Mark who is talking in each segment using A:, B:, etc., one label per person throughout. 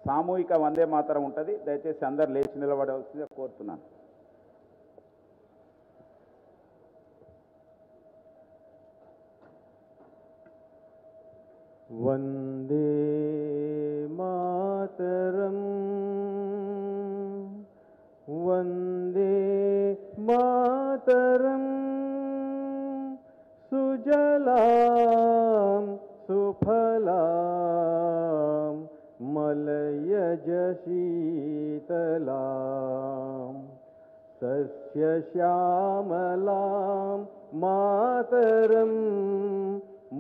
A: సామూహిక వందే మాతరం ఉంటుంది. దయచేసి అందరు లేచి నిలబడవలసిందిగా కోరుతున్నాను.
B: వందే మాతరం వందే మాతరం సుజలాం సుఫలాం మలయజ శీతలాం సస్యశ్యామలాం మాతరం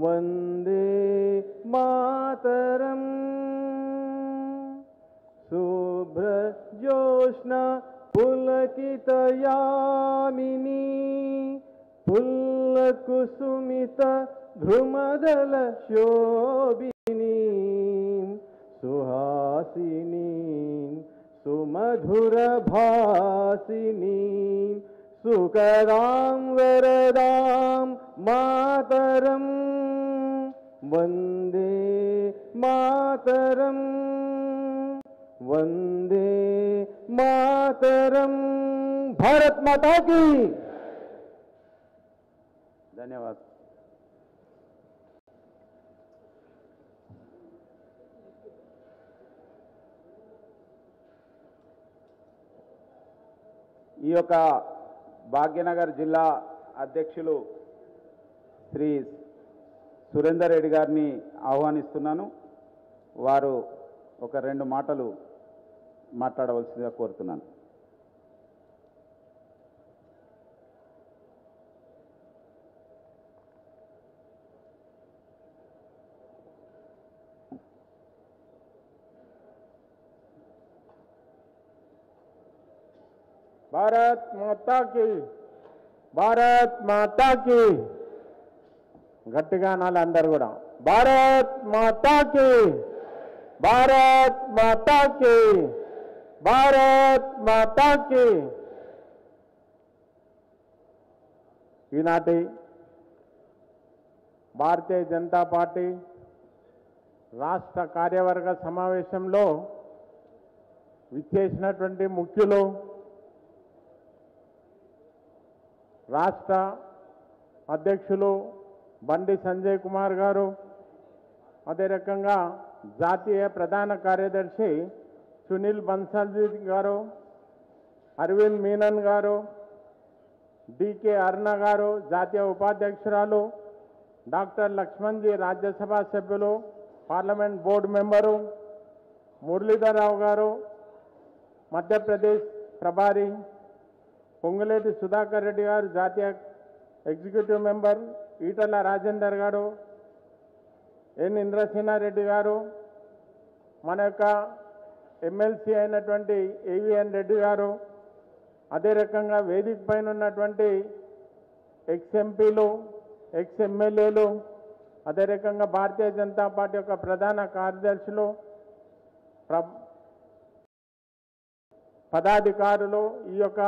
B: వందే మాతరం శుభ్రజోష్ణ పులకితయామిని పుల్లకుసుమిత ధ్రుమదల శోభిని సుహాసిని సుమధుర భాసిని సుకరాం వరదాం మాతరం వందే మాతరం వందే మాతరం. భారత్ మాతా కీ.
A: ధన్యవాదాలు. ఈ యొక్క భాగ్యనగర్ జిల్లా అధ్యక్షులు శ్రీ సురేందర్ రెడ్డి గారిని ఆహ్వానిస్తున్నాను. వారు ఒక 2 మాటలు మాట్లాడవలసిందిగా కోరుతున్నాను.
B: భారత్ మాతా కీ. భారత్ మాతా కీ. గట్టిగా అనాలి అందరు కూడా. భారత్ మాతా కీ. భారత్ మాతా కీ. భారత్ మాతా కీ. ఈనాటి భారతీయ జనతా పార్టీ రాష్ట్ర కార్యవర్గ సమావేశంలో విచ్చేసినటువంటి ముఖ్యులు, రాష్ట్ర అధ్యక్షులు బండి సంజయ్ కుమార్ గారు, అదే రకంగా జాతీయ ప్రధాన కార్యదర్శి సునీల్ బన్సాల్ గారు, అరవింద్ మీనన్ గారు, డికే అరుణ గారు, జాతీయ ఉపాధ్యక్షురాలు డాక్టర్ లక్ష్మణ్జీ, రాజ్యసభ సభ్యులు, పార్లమెంట్ బోర్డు మెంబరు మురళీధరరావు గారు, మధ్యప్రదేశ్ ప్రభారి పొంగులేటి సుధాకర్ రెడ్డి గారు, జాతీయ ఎగ్జిక్యూటివ్ మెంబర్ ఈటల రాజేందర్ గారు, ఎన్ ఇంద్రసేనారెడ్డి గారు, మన యొక్క ఎమ్మెల్సీ అయినటువంటి ఏవిఎన్ రెడ్డి గారు, అదే రకంగా వేదిక పైన ఉన్నటువంటి ఎక్స్ఎంపీలు, ఎక్స్ఎమ్మెల్యేలు, అదే రకంగా భారతీయ జనతా పార్టీ యొక్క ప్రధాన కార్యదర్శులు, పదాధికారులు, ఈ యొక్క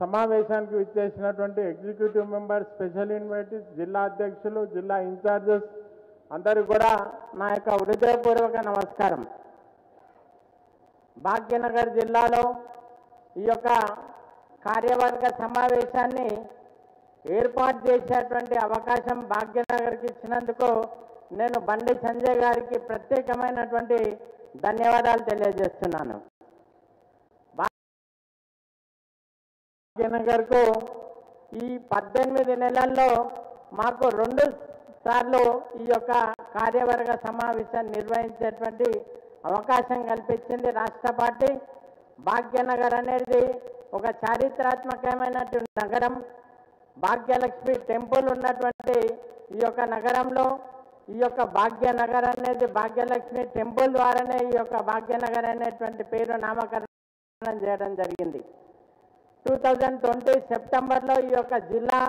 B: సమావేశానికి విచ్చేసినటువంటి ఎగ్జిక్యూటివ్ మెంబర్స్, స్పెషల్ ఇన్వైటీస్, జిల్లా అధ్యక్షులు, జిల్లా ఇన్ఛార్జెస్ అందరికీ కూడా నా యొక్క హృదయపూర్వక నమస్కారం. భాగ్యనగర్ జిల్లాలో ఈ యొక్క కార్యవర్గ సమావేశాన్ని ఏర్పాటు చేసేటువంటి అవకాశం భాగ్యనగర్కి ఇచ్చినందుకు నేను బండి సంజయ్ గారికి ప్రత్యేకమైనటువంటి ధన్యవాదాలు తెలియజేస్తున్నాను. భాగ్యనగర్కు ఈ 18 నెలల్లో మాకు 2 సార్లు ఈ యొక్క కార్యవర్గ సమావేశాన్ని నిర్వహించేటువంటి అవకాశం కల్పించింది రాష్ట్ర పార్టీ. భాగ్యనగర్ అనేది ఒక చారిత్రాత్మకమైనటువంటి నగరం. భాగ్యలక్ష్మి టెంపుల్ ఉన్నటువంటి ఈ యొక్క నగరంలో ఈ యొక్క భాగ్యనగర్ అనేది భాగ్యలక్ష్మి టెంపుల్ ద్వారానే ఈ యొక్క భాగ్యనగర్ అనేటువంటి పేరు నామకరణం చేయడం జరిగింది. 2020 సెప్టెంబర్లో ఈ యొక్క జిల్లా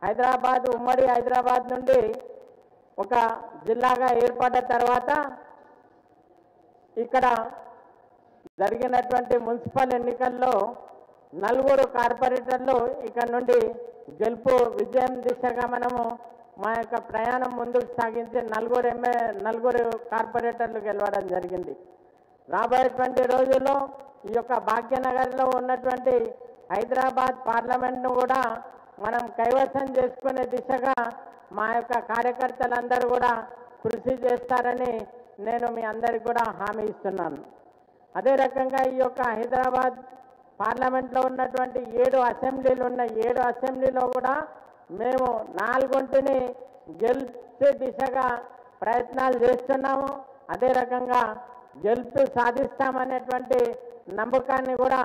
B: హైదరాబాద్, ఉమ్మడి హైదరాబాద్ నుండి ఒక జిల్లాగా ఏర్పడ్డ తర్వాత ఇక్కడ జరిగినటువంటి మున్సిపల్ ఎన్నికల్లో 4 కార్పొరేటర్లు ఇక్కడ నుండి గెలుపు విజయం దిశగా మనము మా యొక్క ప్రయాణం ముందుకు సాగించి 4 కార్పొరేటర్లు గెలవడం జరిగింది. రాబోయేటువంటి రోజుల్లో ఈ యొక్క భాగ్యనగర్లో ఉన్నటువంటి హైదరాబాద్ పార్లమెంట్ను కూడా మనం కైవసం చేసుకునే దిశగా మా యొక్క కార్యకర్తలందరూ కూడా కృషి చేస్తారని నేను మీ అందరికీ కూడా హామీ ఇస్తున్నాను. అదే రకంగా ఈ యొక్క హైదరాబాద్ పార్లమెంట్లో ఉన్నటువంటి 7 అసెంబ్లీలు ఉన్న 7 అసెంబ్లీలో కూడా మేము 4 గెలిచే దిశగా ప్రయత్నాలు చేస్తున్నాము. అదే రకంగా గెలుపు సాధిస్తామనేటువంటి నమ్మకాన్ని కూడా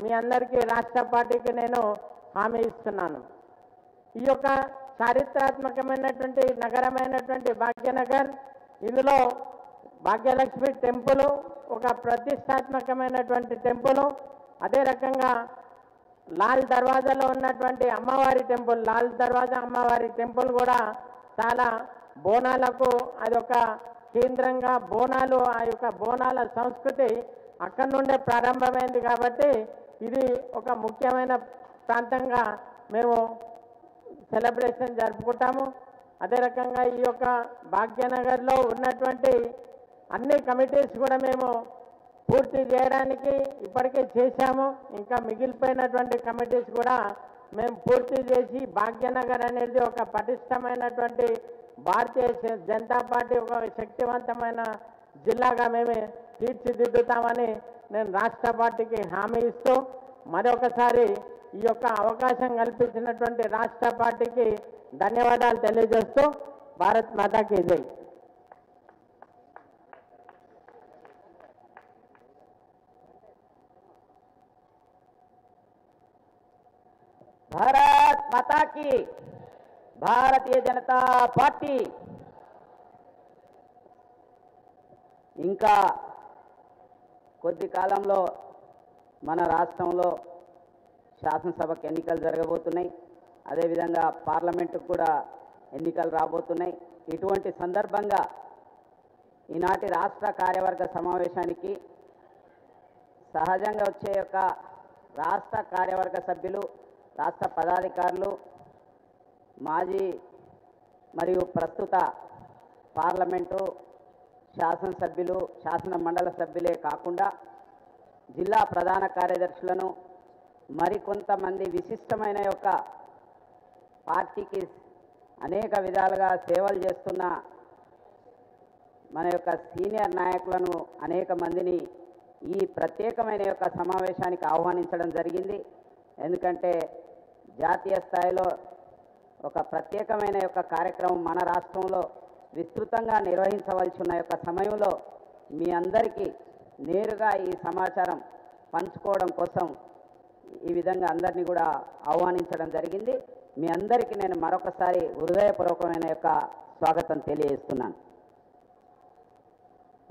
B: మీ అందరికీ రాష్ట్ర పార్టీకి నేను హామీ ఇస్తున్నాను. ఈ యొక్క చారిత్రాత్మకమైనటువంటి నగరమైనటువంటి భాగ్యనగర్, ఇందులో భాగ్యలక్ష్మి టెంపుల్ ఒక ప్రతిష్టాత్మకమైనటువంటి టెంపుల్. అదే రకంగా లాల్ దర్వాజాలో ఉన్నటువంటి అమ్మవారి టెంపుల్, లాల్ దర్వాజా అమ్మవారి టెంపుల్ కూడా చాలా బోనాలకు అదొక కేంద్రంగా, బోనాలు ఆ యొక్క బోనాల సంస్కృతి అక్కడి నుండే ప్రారంభమైంది కాబట్టి ఇది ఒక ముఖ్యమైన ప్రాంతంగా మేము సెలబ్రేషన్ జరుపుకుంటాము. అదే రకంగా ఈ యొక్క భాగ్యనగర్లో ఉన్నటువంటి అన్ని కమిటీస్ కూడా మేము పూర్తి చేయడానికి ఇప్పటికే చేశాము. ఇంకా మిగిలిపోయినటువంటి కమిటీస్ కూడా మేము పూర్తి చేసి భాగ్యనగర్ అనేది ఒక పటిష్టమైనటువంటి భారతీయ జనతా పార్టీ ఒక శక్తివంతమైన జిల్లాగా మేము తీర్చిదిద్దుతామని నేను రాష్ట్ర పార్టీకి హామీ ఇస్తూ మరొకసారి ఈ యొక్క అవకాశం కల్పించినటువంటి రాష్ట్ర పార్టీకి ధన్యవాదాలు తెలియజేస్తూ భారత్ మాతాకి జై.
C: భారత్ మాతాకి, భారతీయ జనతా పార్టీ. ఇంకా కొద్ది కాలంలో మన రాష్ట్రంలో శాసనసభకు ఎన్నికలు జరగబోతున్నాయి. అదేవిధంగా పార్లమెంటుకు కూడా ఎన్నికలు రాబోతున్నాయి. ఇటువంటి సందర్భంగా ఈనాటి రాష్ట్ర కార్యవర్గ సమావేశానికి సహజంగా వచ్చే యొక్క రాష్ట్ర కార్యవర్గ సభ్యులు, రాష్ట్ర పదాధికారులు, మాజీ మరియు ప్రస్తుత పార్లమెంటు శాసనసభ్యులు, శాసన మండలి సభ్యులే కాకుండా జిల్లా ప్రధాన కార్యదర్శులను, మరికొంతమంది విశిష్టమైన యొక్క పార్టీకి అనేక విధాలుగా సేవలు చేస్తున్న మన యొక్క సీనియర్ నాయకులను అనేక మందిని ఈ ప్రత్యేకమైన యొక్క సమావేశానికి ఆహ్వానించడం జరిగింది. ఎందుకంటే జాతీయ స్థాయిలో ఒక ప్రత్యేకమైన యొక్క కార్యక్రమం మన రాష్ట్రంలో విస్తృతంగా నిర్వహించవలసి ఉన్న యొక్క సమయంలో మీ అందరికీ నేరుగా ఈ సమాచారం పంచుకోవడం కోసం ఈ విధంగా అందరినీ కూడా ఆహ్వానించడం జరిగింది. మీ అందరికీ నేను మరొకసారి హృదయపూర్వకమైన యొక్క స్వాగతం తెలియజేస్తున్నాను.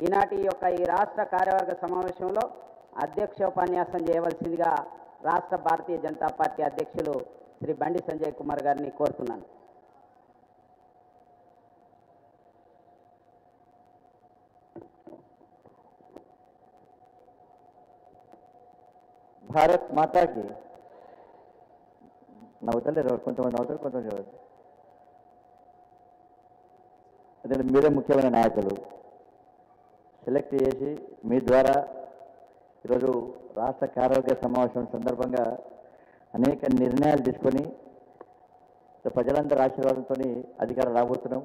C: ఈనాటి యొక్క ఈ రాష్ట్ర కార్యవర్గ సమావేశంలో అధ్యక్షోపన్యాసం చేయవలసిందిగా రాష్ట్ర భారతీయ జనతా పార్టీ అధ్యక్షులు శ్రీ బండి సంజయ్ కుమార్ గారిని కోరుతున్నాను.
D: భారత్ మాతాకి. నవ్వుతలేరు, కొంతమంది నవ్వుతారు, కొంతమంది చదవద్దు. అదే మీరే ముఖ్యమైన నాయకులు సెలెక్ట్ చేసి మీ ద్వారా ఈరోజు రాష్ట్ర కార్యవర్గ సమావేశం సందర్భంగా అనేక నిర్ణయాలు తీసుకొని ప్రజలందరి ఆశీర్వాదంతో అధికారం రాబోతున్నాం.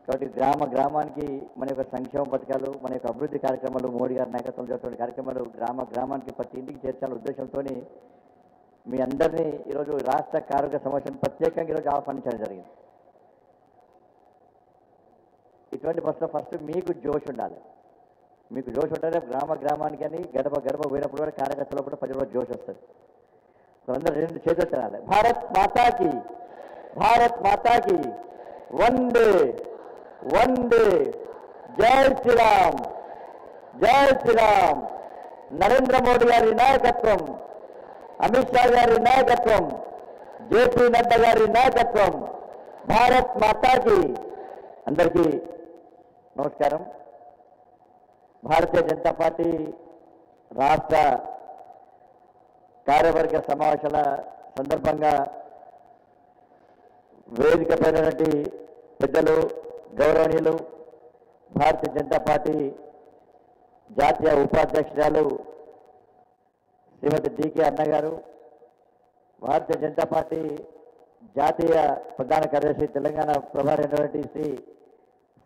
D: కాబట్టి గ్రామానికి మన యొక్క సంక్షేమ పథకాలు, మన యొక్క అభివృద్ధి కార్యక్రమాలు, మోడీ గారి నాయకత్వంలో చేస్తున్న కార్యక్రమాలు గ్రామానికి ప్రతి ఇంటికి చేర్చాలనే ఉద్దేశంతో మీ అందరినీ ఈరోజు రాష్ట్ర కార్యవర్గ సమావేశం ప్రత్యేకంగా ఈరోజు ఆహ్వానించడం జరిగింది. ఇటువంటి ఫస్ట్ మీకు జోష్ ఉండాలి. మీకు జోష్ ఉంటే గ్రామానికి అని గడప పోయినప్పుడు కూడా కార్యకర్తలో కూడా ప్రజల్లో జోష్ వస్తుంది. అందరూ 2 చేతులు తినాలి. భారత్ మాతాకి, భారత్ మాతాకి, వందే వందే, జై శ్రీరామ్, జై శ్రీరామ్. నరేంద్ర మోడీ గారి నాయకత్వం, అమిత్ షా గారి నాయకత్వం, జేపీ నడ్డా గారి నాయకత్వం. భారత్ మాతాకి. అందరికీ నమస్కారం. భారతీయ జనతా పార్టీ రాష్ట్ర కార్యవర్గ సమావేశాల సందర్భంగా వేదిక పైనటువంటి పెద్దలు, గౌరవనీయులు, భారతీయ జనతా పార్టీ జాతీయ ఉపాధ్యక్షురాలు శ్రీమతి డికే అన్న గారు, భారతీయ జనతా పార్టీ జాతీయ ప్రధాన కార్యదర్శి తెలంగాణ ప్రభారి అయినటువంటి శ్రీ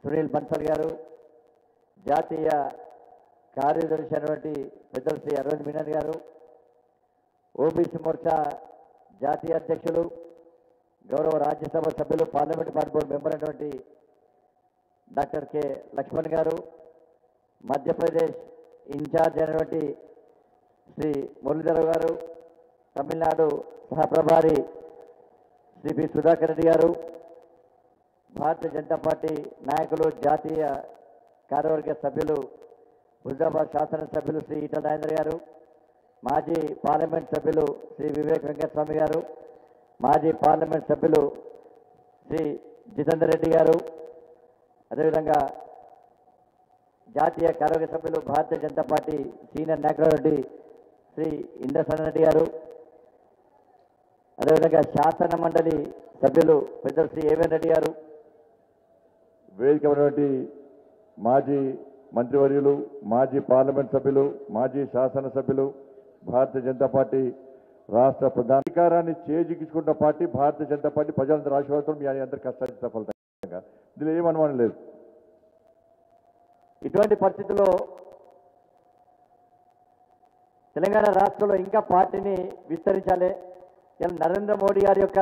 D: సునీల్ బన్సల్ గారు, జాతీయ కార్యదర్శి అయినటువంటి పెద్దలు శ్రీ అరవింద్ మీనన్ గారు, ఓబీసీ మోర్చా జాతీయ అధ్యక్షులు గౌరవ రాజ్యసభ సభ్యులు పార్లమెంట్ బోర్డు మెంబర్ అయినటువంటి డాక్టర్ కె లక్ష్మణ్ గారు, మధ్యప్రదేశ్ ఇన్ఛార్జ్ అయినటువంటి శ్రీ మురళీధర్ గారు, తమిళనాడు సహప్రభారి శ్రీ పి సుధాకర్ రెడ్డి గారు, భారతీయ జనతా పార్టీ నాయకులు జాతీయ కార్యవర్గ సభ్యులు హుజాబాద్ శాసనసభ్యులు శ్రీ ఈటల రాజేంద్ర గారు, మాజీ పార్లమెంట్ సభ్యులు శ్రీ వివేక్ వెంకటస్వామి గారు, మాజీ పార్లమెంట్ సభ్యులు శ్రీ జితేందర్ రెడ్డి గారు, అదేవిధంగా జాతీయ కార్యవర్గ సభ్యులు భారతీయ జనతా పార్టీ సీనియర్ నాయకుడు శ్రీ ఇంద్రసన్న రెడ్డి గారు, అదేవిధంగా శాసన మండలి సభ్యులు పెద్దలు శ్రీ ఏవన్ రెడ్డి గారు,
E: వేదిక ఉన్నటువంటి మాజీ మంత్రివర్యులు, మాజీ పార్లమెంట్ సభ్యులు, మాజీ శాసనసభ్యులు, భారతీయ జనతా పార్టీ రాష్ట్ర ప్రధాన అధికారాన్ని చేజిక్కించుకున్న పార్టీ భారతీయ జనతా పార్టీ. ప్రజలందరూ ఆశీర్వాదం మీ అందరి కష్టాన్ని ఫలితంగా ఇందులో ఏం అనుమానం లేదు.
D: ఇటువంటి పరిస్థితుల్లో తెలంగాణ రాష్ట్రంలో ఇంకా పార్టీని విస్తరించాలి. ఇలా నరేంద్ర మోడీ గారి యొక్క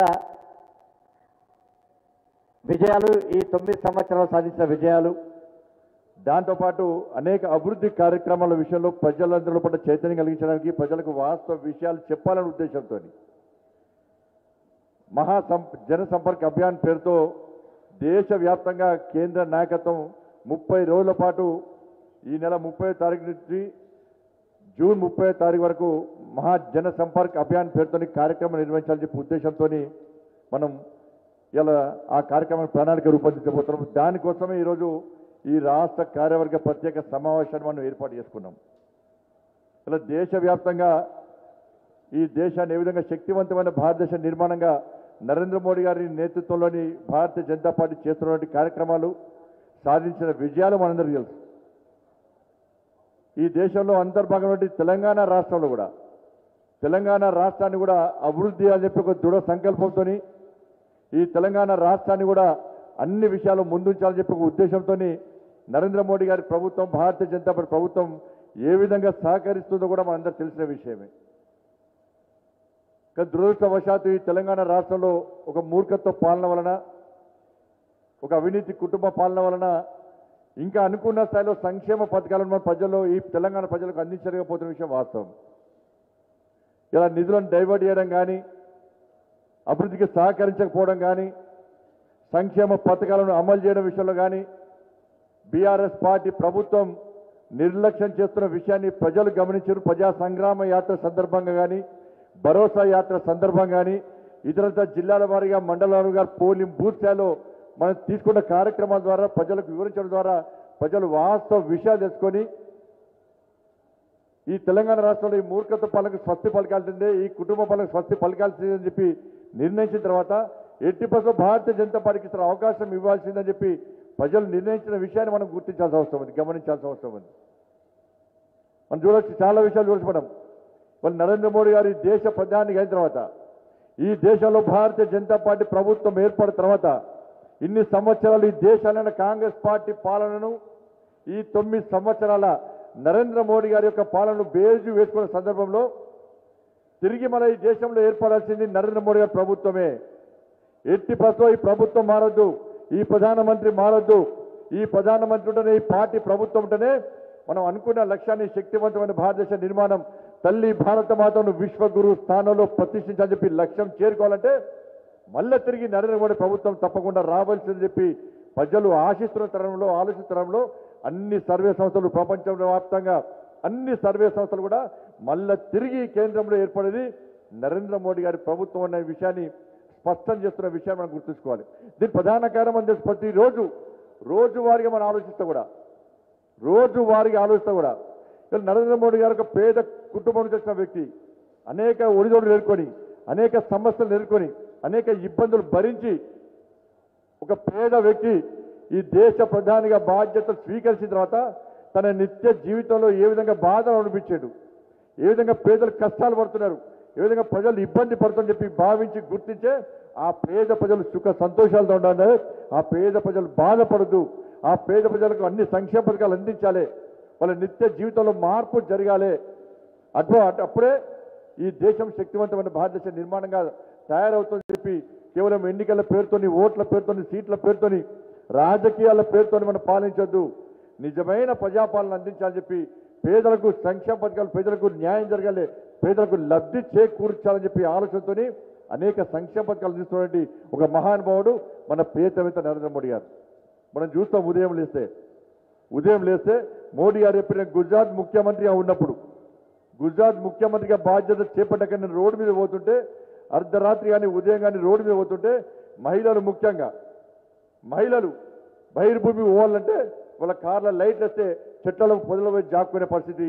D: విజయాలు, ఈ 9 సంవత్సరాలు సాధించిన విజయాలు,
E: దాంతోపాటు అనేక అభివృద్ధి కార్యక్రమాల విషయంలో ప్రజలందరిలో పట్ల చైతన్యం కలిగించడానికి, ప్రజలకు వాస్తవ విషయాలు చెప్పాలనే ఉద్దేశంతో జనసంపర్క్ అభియాన్ పేరుతో దేశవ్యాప్తంగా కేంద్ర నాయకత్వం 30 రోజుల పాటు ఈ నెల 30వ తారీఖు నుంచి జూన్ 30వ తారీఖు వరకు జన సంపర్క్ అభియాన్ పేరుతో కార్యక్రమం నిర్వహించాలని చెప్పి ఉద్దేశంతో మనం ఇలా ఆ కార్యక్రమం ప్రణాళిక రూపొందించబోతున్నాం. దానికోసమే ఈరోజు ఈ రాష్ట్ర కార్యవర్గ ప్రత్యేక సమావేశాన్ని మనం ఏర్పాటు చేసుకున్నాం. ఇలా దేశవ్యాప్తంగా ఈ దేశాన్ని ఏ విధంగా శక్తివంతమైన భారతదేశ నిర్మాణంగా నరేంద్ర మోడీ గారి నేతృత్వంలోని భారతీయ జనతా పార్టీ చేస్తున్నటువంటి కార్యక్రమాలు, సాధించిన విజయాలు మనందరికీ తెలుసు. ఈ దేశంలో అంతర్భాగంలో తెలంగాణ రాష్ట్రంలో కూడా తెలంగాణ రాష్ట్రాన్ని కూడా అభివృద్ధి అని చెప్పి ఒక దృఢ సంకల్పంతో ఈ తెలంగాణ రాష్ట్రాన్ని కూడా అన్ని విషయాలు ముందుంచాలని చెప్పి ఒక ఉద్దేశంతో నరేంద్ర మోడీ గారి ప్రభుత్వం, భారతీయ జనతా పార్టీ ప్రభుత్వం ఏ విధంగా సహకరిస్తుందో కూడా మనందరూ తెలిసిన విషయమే. కానీ దురదృష్టవశాత్తు ఈ తెలంగాణ రాష్ట్రంలో ఒక మూర్ఖత్వ పాలన వలన, ఒక అవినీతి కుటుంబ పాలన వలన ఇంకా అనుకున్న స్థాయిలో సంక్షేమ పథకాలను మన ప్రజల్లో, ఈ తెలంగాణ ప్రజలకు అందించలేకపోతున్న విషయం వాస్తవం. ఇలా నిధులను డైవర్ట్ చేయడం కానీ, అభివృద్ధికి సహకరించకపోవడం కానీ, సంక్షేమ పథకాలను అమలు చేయడం విషయంలో కానీ బీఆర్ఎస్ పార్టీ ప్రభుత్వం నిర్లక్ష్యం చేస్తున్న విషయాన్ని ప్రజలు గమనించారు. ప్రజా సంగ్రామ యాత్ర సందర్భంగా కానీ, భరోసా యాత్ర సందర్భంగా కానీ, ఇతర జిల్లాల వారీగా మండలాల వారీగా పోలింగ్ బూత్ స్థాయిలో మనం తీసుకున్న కార్యక్రమాల ద్వారా ప్రజలకు వివరించడం ద్వారా ప్రజలు వాస్తవ విషయాలు తెలుసుకొని ఈ తెలంగాణ రాష్ట్రంలో ఈ మూర్ఖత్వ పాలనకు స్వస్తి పలకాల్సిందే, ఈ కుటుంబ పాలనకు స్వస్తి పలకాల్సిందే అని చెప్పి నిర్ణయించిన తర్వాత 80% భారతీయ జనతా పార్టీకి ఇతర అవకాశం ఇవ్వాల్సిందని చెప్పి ప్రజలు నిర్ణయించిన విషయాన్ని మనం గుర్తించాల్సిన అవసరం ఉంది, గమనించాల్సిన అవసరం ఉంది. మనం చూడవచ్చు, చాలా విషయాలు చూడవచ్చు. వాళ్ళు నరేంద్ర మోడీ గారు ఈ దేశ ప్రధాని అయిన తర్వాత, ఈ దేశంలో భారతీయ జనతా పార్టీ ప్రభుత్వం ఏర్పడిన తర్వాత ఇన్ని సంవత్సరాలు ఈ దేశాలైన కాంగ్రెస్ పార్టీ పాలనను, ఈ 9 సంవత్సరాల నరేంద్ర మోడీ గారి యొక్క పాలనను బేజు వేసుకున్న సందర్భంలో తిరిగి మన ఈ దేశంలో ఏర్పడాల్సింది నరేంద్ర మోడీ గారి ప్రభుత్వమే. 80% ఈ ప్రభుత్వం మారొద్దు, ఈ ప్రధానమంత్రి మారొద్దు, ఈ ప్రధానమంత్రి ఉంటేనే, ఈ పార్టీ ప్రభుత్వం ఉంటేనే మనం అనుకున్న లక్ష్యాన్ని, శక్తివంతమైన భారతదేశ నిర్మాణం, తల్లి భారత మాతను విశ్వగురు స్థానంలో ప్రతిష్ఠించాలని చెప్పి లక్ష్యం చేరుకోవాలంటే మళ్ళీ తిరిగి నరేంద్ర మోడీ ప్రభుత్వం తప్పకుండా రావాల్సిందని చెప్పి ప్రజలు ఆశిస్తున్న తరంలో, ఆలోచన తరంలో అన్ని సర్వే సంస్థలు, ప్రపంచ వ్యాప్తంగా అన్ని సర్వే సంస్థలు కూడా మళ్ళీ తిరిగి కేంద్రంలో ఏర్పడేది నరేంద్ర మోడీ గారి ప్రభుత్వం అనే విషయాన్ని స్పష్టం చేస్తున్న విషయాన్ని మనం గుర్తుంచుకోవాలి. దీని ప్రధాన కారణం అని చెప్పి ప్రతిరోజు రోజువారీగా మనం ఆలోచిస్తూ కూడా నరేంద్ర మోడీ గారు ఒక పేద కుటుంబం నుంచి వచ్చిన వ్యక్తి, అనేక ఒడిదొడులు ఎదుర్కొని, అనేక సమస్యలు ఎదుర్కొని, అనేక ఇబ్బందులు భరించి ఒక పేద వ్యక్తి ఈ దేశ ప్రధానిగా బాధ్యతలు స్వీకరించిన తర్వాత తన నిత్య జీవితంలో ఏ విధంగా బాధలు అనిపించాడు, ఏ విధంగా పేదలు కష్టాలు పడుతున్నారు, ఏ విధంగా ప్రజలు ఇబ్బంది పడుతుందని చెప్పి భావించి గుర్తించే ఆ పేద ప్రజలు సుఖ సంతోషాలతో ఉండాలి, ఆ పేద ప్రజలు బాధపడద్దు, ఆ పేద ప్రజలకు అన్ని సంక్షేమ పథకాలు అందించాలి, వాళ్ళ నిత్య జీవితంలో మార్పు జరగాలి. అప్పుడే ఈ దేశం శక్తివంతమైన భారతదేశ నిర్మాణంగా తయారవుతుందని చెప్పి కేవలం ఎన్నికల పేరుతోని, ఓట్ల పేరుతోని, సీట్ల పేరుతోని, రాజకీయాల పేరుతోని మనం పాలించొద్దు. నిజమైన ప్రజాపాలన అందించాలని చెప్పి పేదలకు సంక్షేమ పథకాలు, పేదలకు న్యాయం జరగాలి, పేదలకు లబ్ధి చేకూర్చాలని చెప్పి ఆలోచనతోని అనేక సంక్షేమ పథకాలు అందిస్తున్నటువంటి ఒక మహానుభావుడు మన ప్రియతమేత నరేంద్ర మోడీ గారు. మనం చూస్తాం ఉదయం లేస్తే మోడీ గారు చెప్పిన గుజరాత్ ముఖ్యమంత్రిగా ఉన్నప్పుడు, గుజరాత్ ముఖ్యమంత్రిగా బాధ్యత చేపట్టాక నేను రోడ్డు మీద పోతుంటే, అర్ధరాత్రి కానీ ఉదయం కానీ రోడ్డు మీద పోతుంటే మహిళలు, ముఖ్యంగా మహిళలు బహిర్భూమి పోవాలంటే వాళ్ళ కార్ల లైట్లు వస్తే చెట్లలో పొదలు పోయి జాక్కునే పరిస్థితి,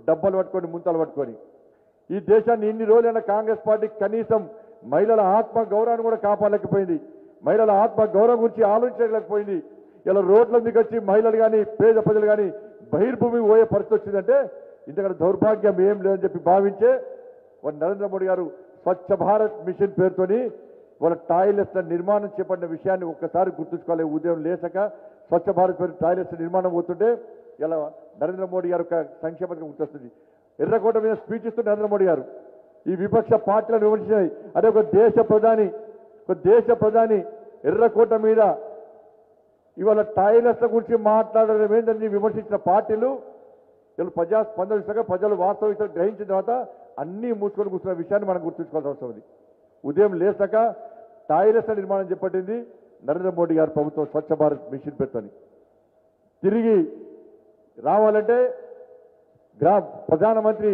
E: డబ్బాలు పట్టుకొని, ముంతలు పట్టుకొని. ఈ దేశాన్ని ఇన్ని రోజులైన కాంగ్రెస్ పార్టీ కనీసం మహిళల ఆత్మ గౌరవాన్ని కూడా కాపాడలేకపోయింది, మహిళల ఆత్మ గౌరవం గురించి ఆలోచించలేకపోయింది. ఇలా రోడ్ల మీదకి వచ్చి మహిళలు కానీ, పేద ప్రజలు కానీ బహిర్భూమి పోయే పరిస్థితి వచ్చిందంటే ఇంతకంటే దౌర్భాగ్యం ఏం లేదని చెప్పి భావించే నరేంద్ర మోడీ గారు స్వచ్ఛ భారత్ మిషన్ పేరుతోని వాళ్ళ టాయిలెట్ల నిర్మాణం చేపట్టిన విషయాన్ని ఒక్కసారి గుర్తుంచుకోవాలి. ఉదయం లేచక స్వచ్ఛ భారత్ పేరు టాయిలెట్స్ నిర్మాణం పోతుంటే ఇలా నరేంద్ర మోడీ గారు ఒక సంక్షేమ పథకం గుర్తొస్తుంది. ఎర్రకోట మీద స్పీచ్ ఇస్తూ నరేంద్ర మోడీ గారు ఈ విపక్ష పార్టీలను విమర్శించినాయి. అదే ఒక దేశ ప్రధాని ఎర్రకోట మీద ఇవాళ టాయిలెట్ల గురించి మాట్లాడడం ఏంటని విమర్శించిన పార్టీలు వీళ్ళు ప్రజాస్పందన ఇస్తాక ప్రజలు వాస్తవిక గ్రహించిన తర్వాత అన్నీ మూసుకొని కూర్చున్న విషయాన్ని మనం గుర్తుంచుకోవాల్సిన అవసరం ఉంది. ఉదయం లేచాక టాయిలెట్ల నిర్మాణం చేపట్టింది నరేంద్ర మోడీ గారి ప్రభుత్వం స్వచ్ఛ భారత్ మిషన్ పెట్టుకొని. తిరిగి రావాలంటే ప్రధానమంత్రి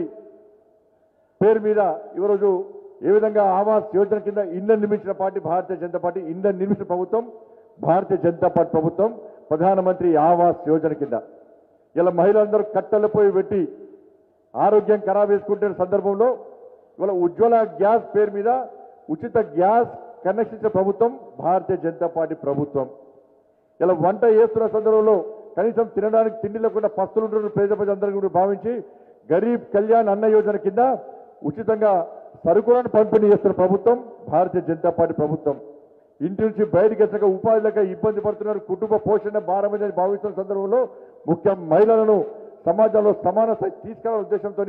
E: పేరు మీద ఈరోజు ఏ విధంగా ఆవాస్ యోజన కింద ఇళ్లను నిర్మించిన పార్టీ భారతీయ జనతా పార్టీ, ఇళ్లను నిర్మించిన ప్రభుత్వం భారతీయ జనతా పార్టీ ప్రభుత్వం. ప్రధానమంత్రి ఆవాస్ యోజన కింద ఇలా మహిళలందరూ కట్టెలపోయి పెట్టి ఆరోగ్యం ఖరాబ్ చేసుకుంటున్న సందర్భంలో ఇవాళ ఉజ్వల గ్యాస్ పేరు మీద ఉచిత గ్యాస్ కనెక్షన్ ఇచ్చిన ప్రభుత్వం భారతీయ జనతా పార్టీ ప్రభుత్వం. ఇలా వంట చేస్తున్న సందర్భంలో కనీసం తినడానికి తిండి లేకుండా పస్తులుంటున్న పేద ప్రజలందరికీ కూడా భావించి గరీబ్ కళ్యాణ్ అన్న యోజన కింద ఉచితంగా సరుకులను పంపిణీ చేస్తున్న ప్రభుత్వం భారతీయ జనతా పార్టీ ప్రభుత్వం. ఇంటి నుంచి బయటకు వచ్చాక ఉపాధి లేక ఇబ్బంది పడుతున్నారు, కుటుంబ పోషణ భారమని భావిస్తున్న సందర్భంలో ముఖ్య మహిళలను సమాజంలో సమాన స్థాయి తీసుకెళ్లాలనే ఉద్దేశంతో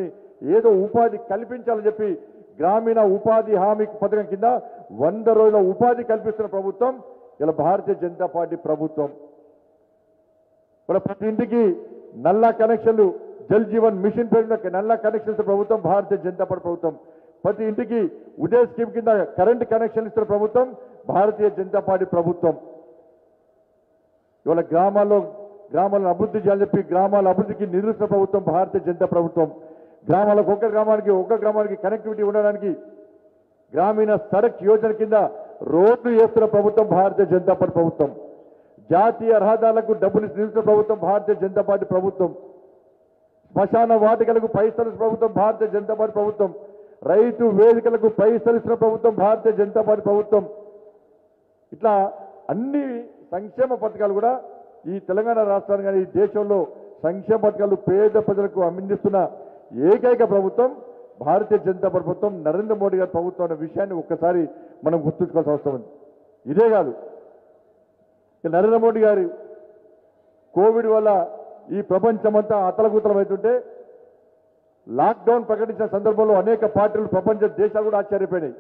E: ఏదో ఉపాధి కల్పించాలని చెప్పి గ్రామీణ ఉపాధి హామీ పథకం కింద 100 రోజుల ఉపాధి కల్పిస్తున్న ప్రభుత్వం ఇలా భారతీయ జనతా పార్టీ ప్రభుత్వం. ఇలా ప్రతి ఇంటికి నల్ల కనెక్షన్లు, జల్ జీవన్ మిషన్ పేరున నల్ల కనెక్షన్స్ ప్రభుత్వం భారతీయ జనతా పార్టీ ప్రభుత్వం. ప్రతి ఇంటికి ఉదయ్ స్కీమ్ కింద కరెంట్ కనెక్షన్ ఇస్తున్న ప్రభుత్వం భారతీయ జనతా పార్టీ ప్రభుత్వం. ఇవాళ గ్రామాలను అభివృద్ధి చేయాలని చెప్పి గ్రామాల అభివృద్ధికి నిధులిస్తున్న ప్రభుత్వం భారతీయ జనతా ప్రభుత్వం. గ్రామాలకు ఒక్క గ్రామానికి కనెక్టివిటీ ఉండడానికి గ్రామీణ సడక్ యోజన కింద రోడ్లు వేస్తున్న ప్రభుత్వం భారతీయ జనతా పార్టీ ప్రభుత్వం. జాతీయ రహదారులకు డబ్బులు నిధులిస్తున్న ప్రభుత్వం భారతీయ జనతా పార్టీ ప్రభుత్వం. శ్మశాన వాటికలకు పైసలు ప్రభుత్వం భారతీయ జనతా పార్టీ ప్రభుత్వం. రైతు వేదికలకు పైసలు ఇస్తున్న ప్రభుత్వం భారతీయ జనతా పార్టీ ప్రభుత్వం. ఇట్లా అన్ని సంక్షేమ పథకాలు కూడా ఈ తెలంగాణ రాష్ట్రాన్ని కానీ ఈ దేశంలో సంక్షేమ పథకాలు పేద ప్రజలకు అందిస్తున్న ఏకైక ప్రభుత్వం భారతీయ జనతా పార్టీ ప్రభుత్వం, నరేంద్ర మోడీ గారి ప్రభుత్వం అనే విషయాన్ని ఒక్కసారి మనం గుర్తుంచుకోవాల్సిన అవసరం ఉంది. ఇదే కాదు, నరేంద్ర మోడీ గారు కోవిడ్ వల్ల ఈ ప్రపంచమంతా అతలకుతలమవుతుంటే లాక్డౌన్ ప్రకటించిన సందర్భంలో అనేక పార్టీలు, ప్రపంచ దేశాలు కూడా ఆశ్చర్యపోయినాయి.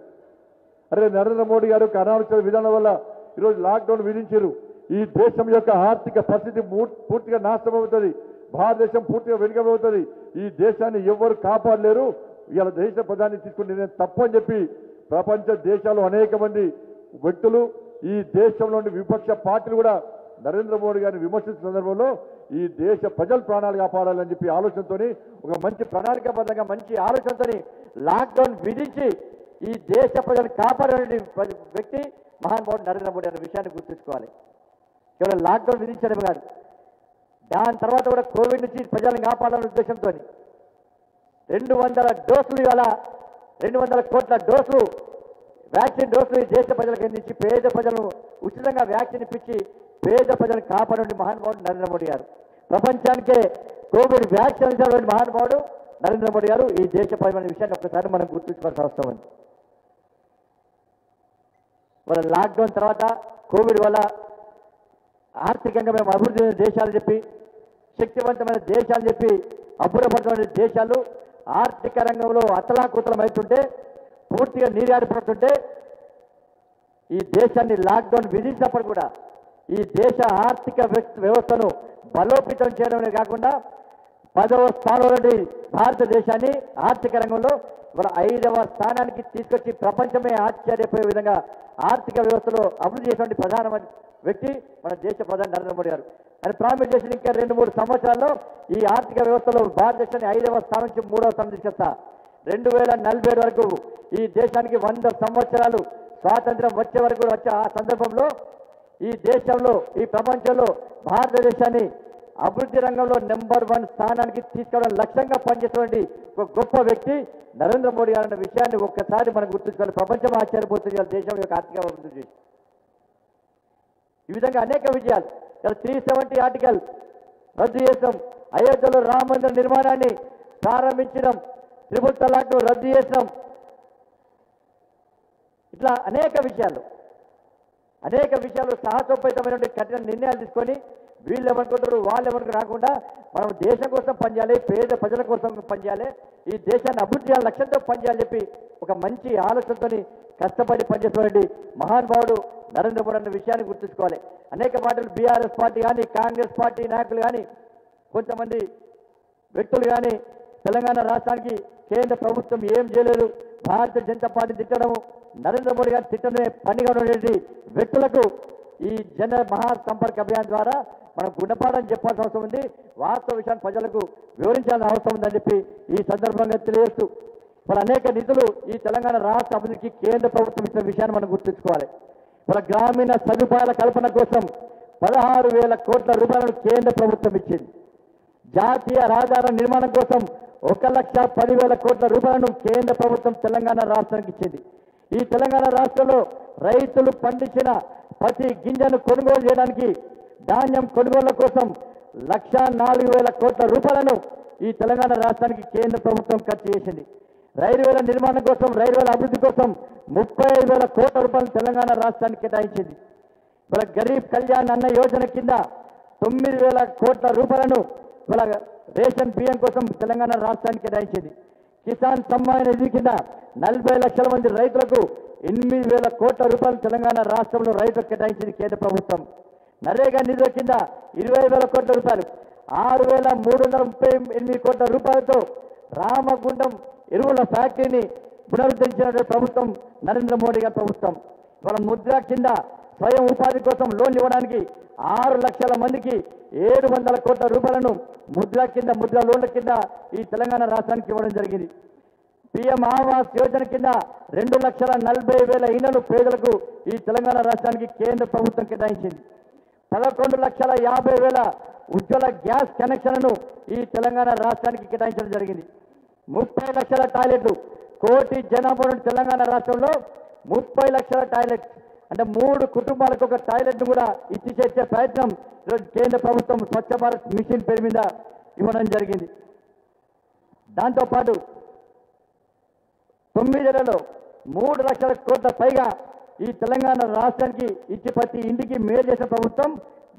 E: అరే నరేంద్ర మోడీ గారు అనాలోచిత విధానం వల్ల ఈరోజు లాక్డౌన్ విధించారు. ఈ దేశం యొక్క ఆర్థిక పరిస్థితి పూర్తిగా నాశనం అవుతుంది, భారతదేశం పూర్తిగా వెనుకబడుతుంది, ఈ దేశాన్ని ఎవ్వరు కాపాడలేరు, ఇవాళ దేశ ప్రధాని తీసుకుని నేను తప్పని చెప్పి ప్రపంచ దేశాలు అనేక మంది వ్యక్తులు, ఈ దేశంలోని విపక్ష పార్టీలు కూడా నరేంద్ర మోడీ గారిని విమర్శించిన సందర్భంలో ఈ దేశ ప్రజల ప్రాణాలు కాపాడాలని చెప్పి ఆలోచనతో ఒక మంచి ప్రణాళికాబద్ధంగా మంచి ఆలోచనతో లాక్డౌన్ విధించి ఈ దేశ ప్రజలు కాపాడాలని వ్యక్తి మహానుభావుడు నరేంద్ర మోడీ అనే విషయాన్ని గుర్తుంచుకోవాలి. కేవలం లాక్డౌన్ విధించడమే కాదు, దాని తర్వాత కూడా కోవిడ్ నుంచి ప్రజలను కాపాడాలనే ఉద్దేశంతో 200 డోసులు, ఇవాళ 200 కోట్ల డోసులు వ్యాక్సిన్ డోసులు ఈ దేశ ప్రజలకు అందించి పేద ప్రజలను ఉచితంగా వ్యాక్సిన్ ఇప్పించి పేద ప్రజలను కాపాడండి మహానుభావుడు నరేంద్ర మోడీ గారు. ప్రపంచానికే
D: కోవిడ్ వ్యాక్సిన్ ఇచ్చినటువంటి మహానుభావుడు నరేంద్ర మోడీ గారు ఈ దేశ పరిమాణ విషయాన్ని ఒక్కసారి మనం గుర్తుంచుకోవాల్సిన అవసరం ఉంది. వాళ్ళ లాక్డౌన్ తర్వాత కోవిడ్ వల్ల ఆర్థికంగా మేము అభివృద్ధి చెందిన దేశాలు చెప్పి శక్తివంతమైన దేశాలు చెప్పి అభివృద్ధి దేశాలు ఆర్థిక రంగంలో అతలాకుతలమవుతుంటే పూర్తిగా నీరాడిపోతుంటే ఈ దేశాన్ని లాక్డౌన్ విధించినప్పుడు కూడా ఈ దేశ ఆర్థిక వ్యవస్థను బలోపేతం చేయడమే కాకుండా 10వ స్థానంలో నుండి భారతదేశాన్ని ఆర్థిక రంగంలో ఇవాళ 5వ స్థానానికి తీసుకొచ్చి ప్రపంచమే ఆశ్చర్యపోయే విధంగా ఆర్థిక వ్యవస్థలో అభివృద్ధి చేసినటువంటి ప్రధానమైన వ్యక్తి మన దేశ ప్రధాని నరేంద్ర మోడీ గారు. ఆయన ప్రామిస్ చేసిన ఇంకా 2-3 సంవత్సరాల్లో ఈ ఆర్థిక వ్యవస్థలో భారతదేశాన్ని 5వ స్థానం నుంచి 3వ స్థానం తీసుకొస్తా. 2047 వరకు ఈ దేశానికి 100 సంవత్సరాలు స్వాతంత్రం వచ్చే వరకు వచ్చే ఆ సందర్భంలో ఈ దేశంలో ఈ ప్రపంచంలో భారతదేశాన్ని అభివృద్ధి రంగంలో నెంబర్ 1 స్థానానికి తీసుకురావడం లక్ష్యంగా పనిచేసినటువంటి ఒక గొప్ప వ్యక్తి నరేంద్ర మోడీ గారు అన్న విషయాన్ని ఒక్కసారి మనం గుర్తుంచుకోవాలి. ప్రపంచం ఆశ్చర్యపోతుంది దేశం యొక్క ఆర్థిక అభివృద్ధి చేసి ఈ విధంగా అనేక విజయాలు. 370 ఆర్టికల్ రద్దు చేసాం, అయోధ్యలో రామ మందిర నిర్మాణాన్ని ప్రారంభించడం, త్రిపుల్ తలాక్ను రద్దు చేసాం. ఇట్లా అనేక విషయాలు సాహసోపేతమైనటువంటి కఠిన నిర్ణయాలు తీసుకొని వీళ్ళు ఏమనుకుంటారు వాళ్ళు ఏమనుకుంటారు రాకుండా మనం దేశం కోసం పనిచేయాలి, పేద ప్రజల కోసం పనిచేయాలి, ఈ దేశాన్ని అభివృద్ధి చేయాలి లక్ష్యంతో పనిచేయాలని చెప్పి ఒక మంచి ఆలోచనతో కష్టపడి పనిచేస్తున్నటువంటి మహానుభావుడు నరేంద్ర మోడీ అన్న విషయాన్ని గుర్తుంచుకోవాలి. అనేక మాటలు బీఆర్ఎస్ పార్టీ కానీ కాంగ్రెస్ పార్టీ నాయకులు కానీ కొంతమంది వ్యక్తులు కానీ తెలంగాణ రాష్ట్రానికి కేంద్ర ప్రభుత్వం ఏం చేయలేదు, భారతీయ జనతా పార్టీ తిట్టడము, నరేంద్ర మోడీ గారు తిట్టడమే పనిగా ఉన్నటువంటి వ్యక్తులకు ఈ జన మహాసంపర్క అభియాన్ ద్వారా మనం గుణపాఠం చెప్పాల్సిన అవసరం ఉంది. వాస్తవ విషయాన్ని ప్రజలకు వివరించాల్సిన అవసరం ఉందని చెప్పి ఈ సందర్భంగా తెలియజేస్తూ మరి అనేక నిధులు ఈ తెలంగాణ రాష్ట్ర అభివృద్ధికి కేంద్ర ప్రభుత్వం ఇచ్చిన విషయాన్ని మనం గుర్తుంచుకోవాలి. మరి గ్రామీణ సదుపాయాల కల్పన కోసం 16,000 కోట్ల రూపాయలను కేంద్ర ప్రభుత్వం ఇచ్చింది. జాతీయ రహదారుల నిర్మాణం కోసం 1,10,000 కోట్ల రూపాయలను కేంద్ర ప్రభుత్వం తెలంగాణ రాష్ట్రానికి ఇచ్చింది. ఈ తెలంగాణ రాష్ట్రంలో రైతులు పండించిన ప్రతి గింజను కొనుగోలు చేయడానికి ధాన్యం కొనుగోళ్ల కోసం 1,04,000 కోట్ల రూపాయలను ఈ తెలంగాణ రాష్ట్రానికి కేంద్ర ప్రభుత్వం ఖర్చు చేసింది. రైల్వేల నిర్మాణం కోసం రైల్వేల అభివృద్ధి కోసం 35,000 కోట్ల రూపాయలు తెలంగాణ రాష్ట్రానికి కేటాయించింది. ఇవాళ గరీబ్ కళ్యాణ్ అన్న యోజన కింద 9,000 కోట్ల రూపాయలను ఇవాళ రేషన్ బియ్యం కోసం తెలంగాణ రాష్ట్రానికి కేటాయించింది. కిసాన్ సమ్మాన్ నిధి కింద 40 లక్షల మంది రైతులకు 8,000 కోట్ల రూపాయలు తెలంగాణ రాష్ట్రంలో రైతులకు కేటాయించింది కేంద్ర ప్రభుత్వం. నరేగా నిధుల కింద 20,000 కోట్ల రూపాయలు, 6,338 కోట్ల రూపాయలతో రామగుండం ఎరువుల ఫ్యాక్టరీని పునరుద్ధరించిన ప్రభుత్వం నరేంద్ర మోడీ గారి ప్రభుత్వం. ఇవాళ ముద్ర కింద స్వయం ఉపాధి కోసం లోన్లు ఇవ్వడానికి 6 లక్షల మందికి 700 కోట్ల రూపాయలను ముద్ర లోన్ల కింద ఈ తెలంగాణ రాష్ట్రానికి ఇవ్వడం జరిగింది. పీఎం ఆవాస్ యోజన కింద 2,40,000 ఇళ్లను పేదలకు ఈ తెలంగాణ రాష్ట్రానికి కేంద్ర ప్రభుత్వం కేటాయించింది. 11,50,000 ఉజ్వల గ్యాస్ కనెక్షన్లను ఈ తెలంగాణ రాష్ట్రానికి కేటాయించడం జరిగింది. 30 లక్షల టాయిలెట్లు, 1 కోటి జనాభా ఉన్న తెలంగాణ రాష్ట్రంలో 30 లక్షల టాయిలెట్ అంటే 3 కుటుంబాలకు ఒక టాయిలెట్ను కూడా ఇచ్చి చేసే ప్రయత్నం ఈరోజు కేంద్ర ప్రభుత్వం స్వచ్ఛ భారత్ మిషన్ పేరు మీద ఇవ్వడం జరిగింది. దాంతోపాటు 9 నెలల్లో 3 లక్షల కోట్ల పైగా ఈ తెలంగాణ రాష్ట్రానికి ఇచ్చి ప్రతి ఇంటికి మేలు చేసిన ప్రభుత్వం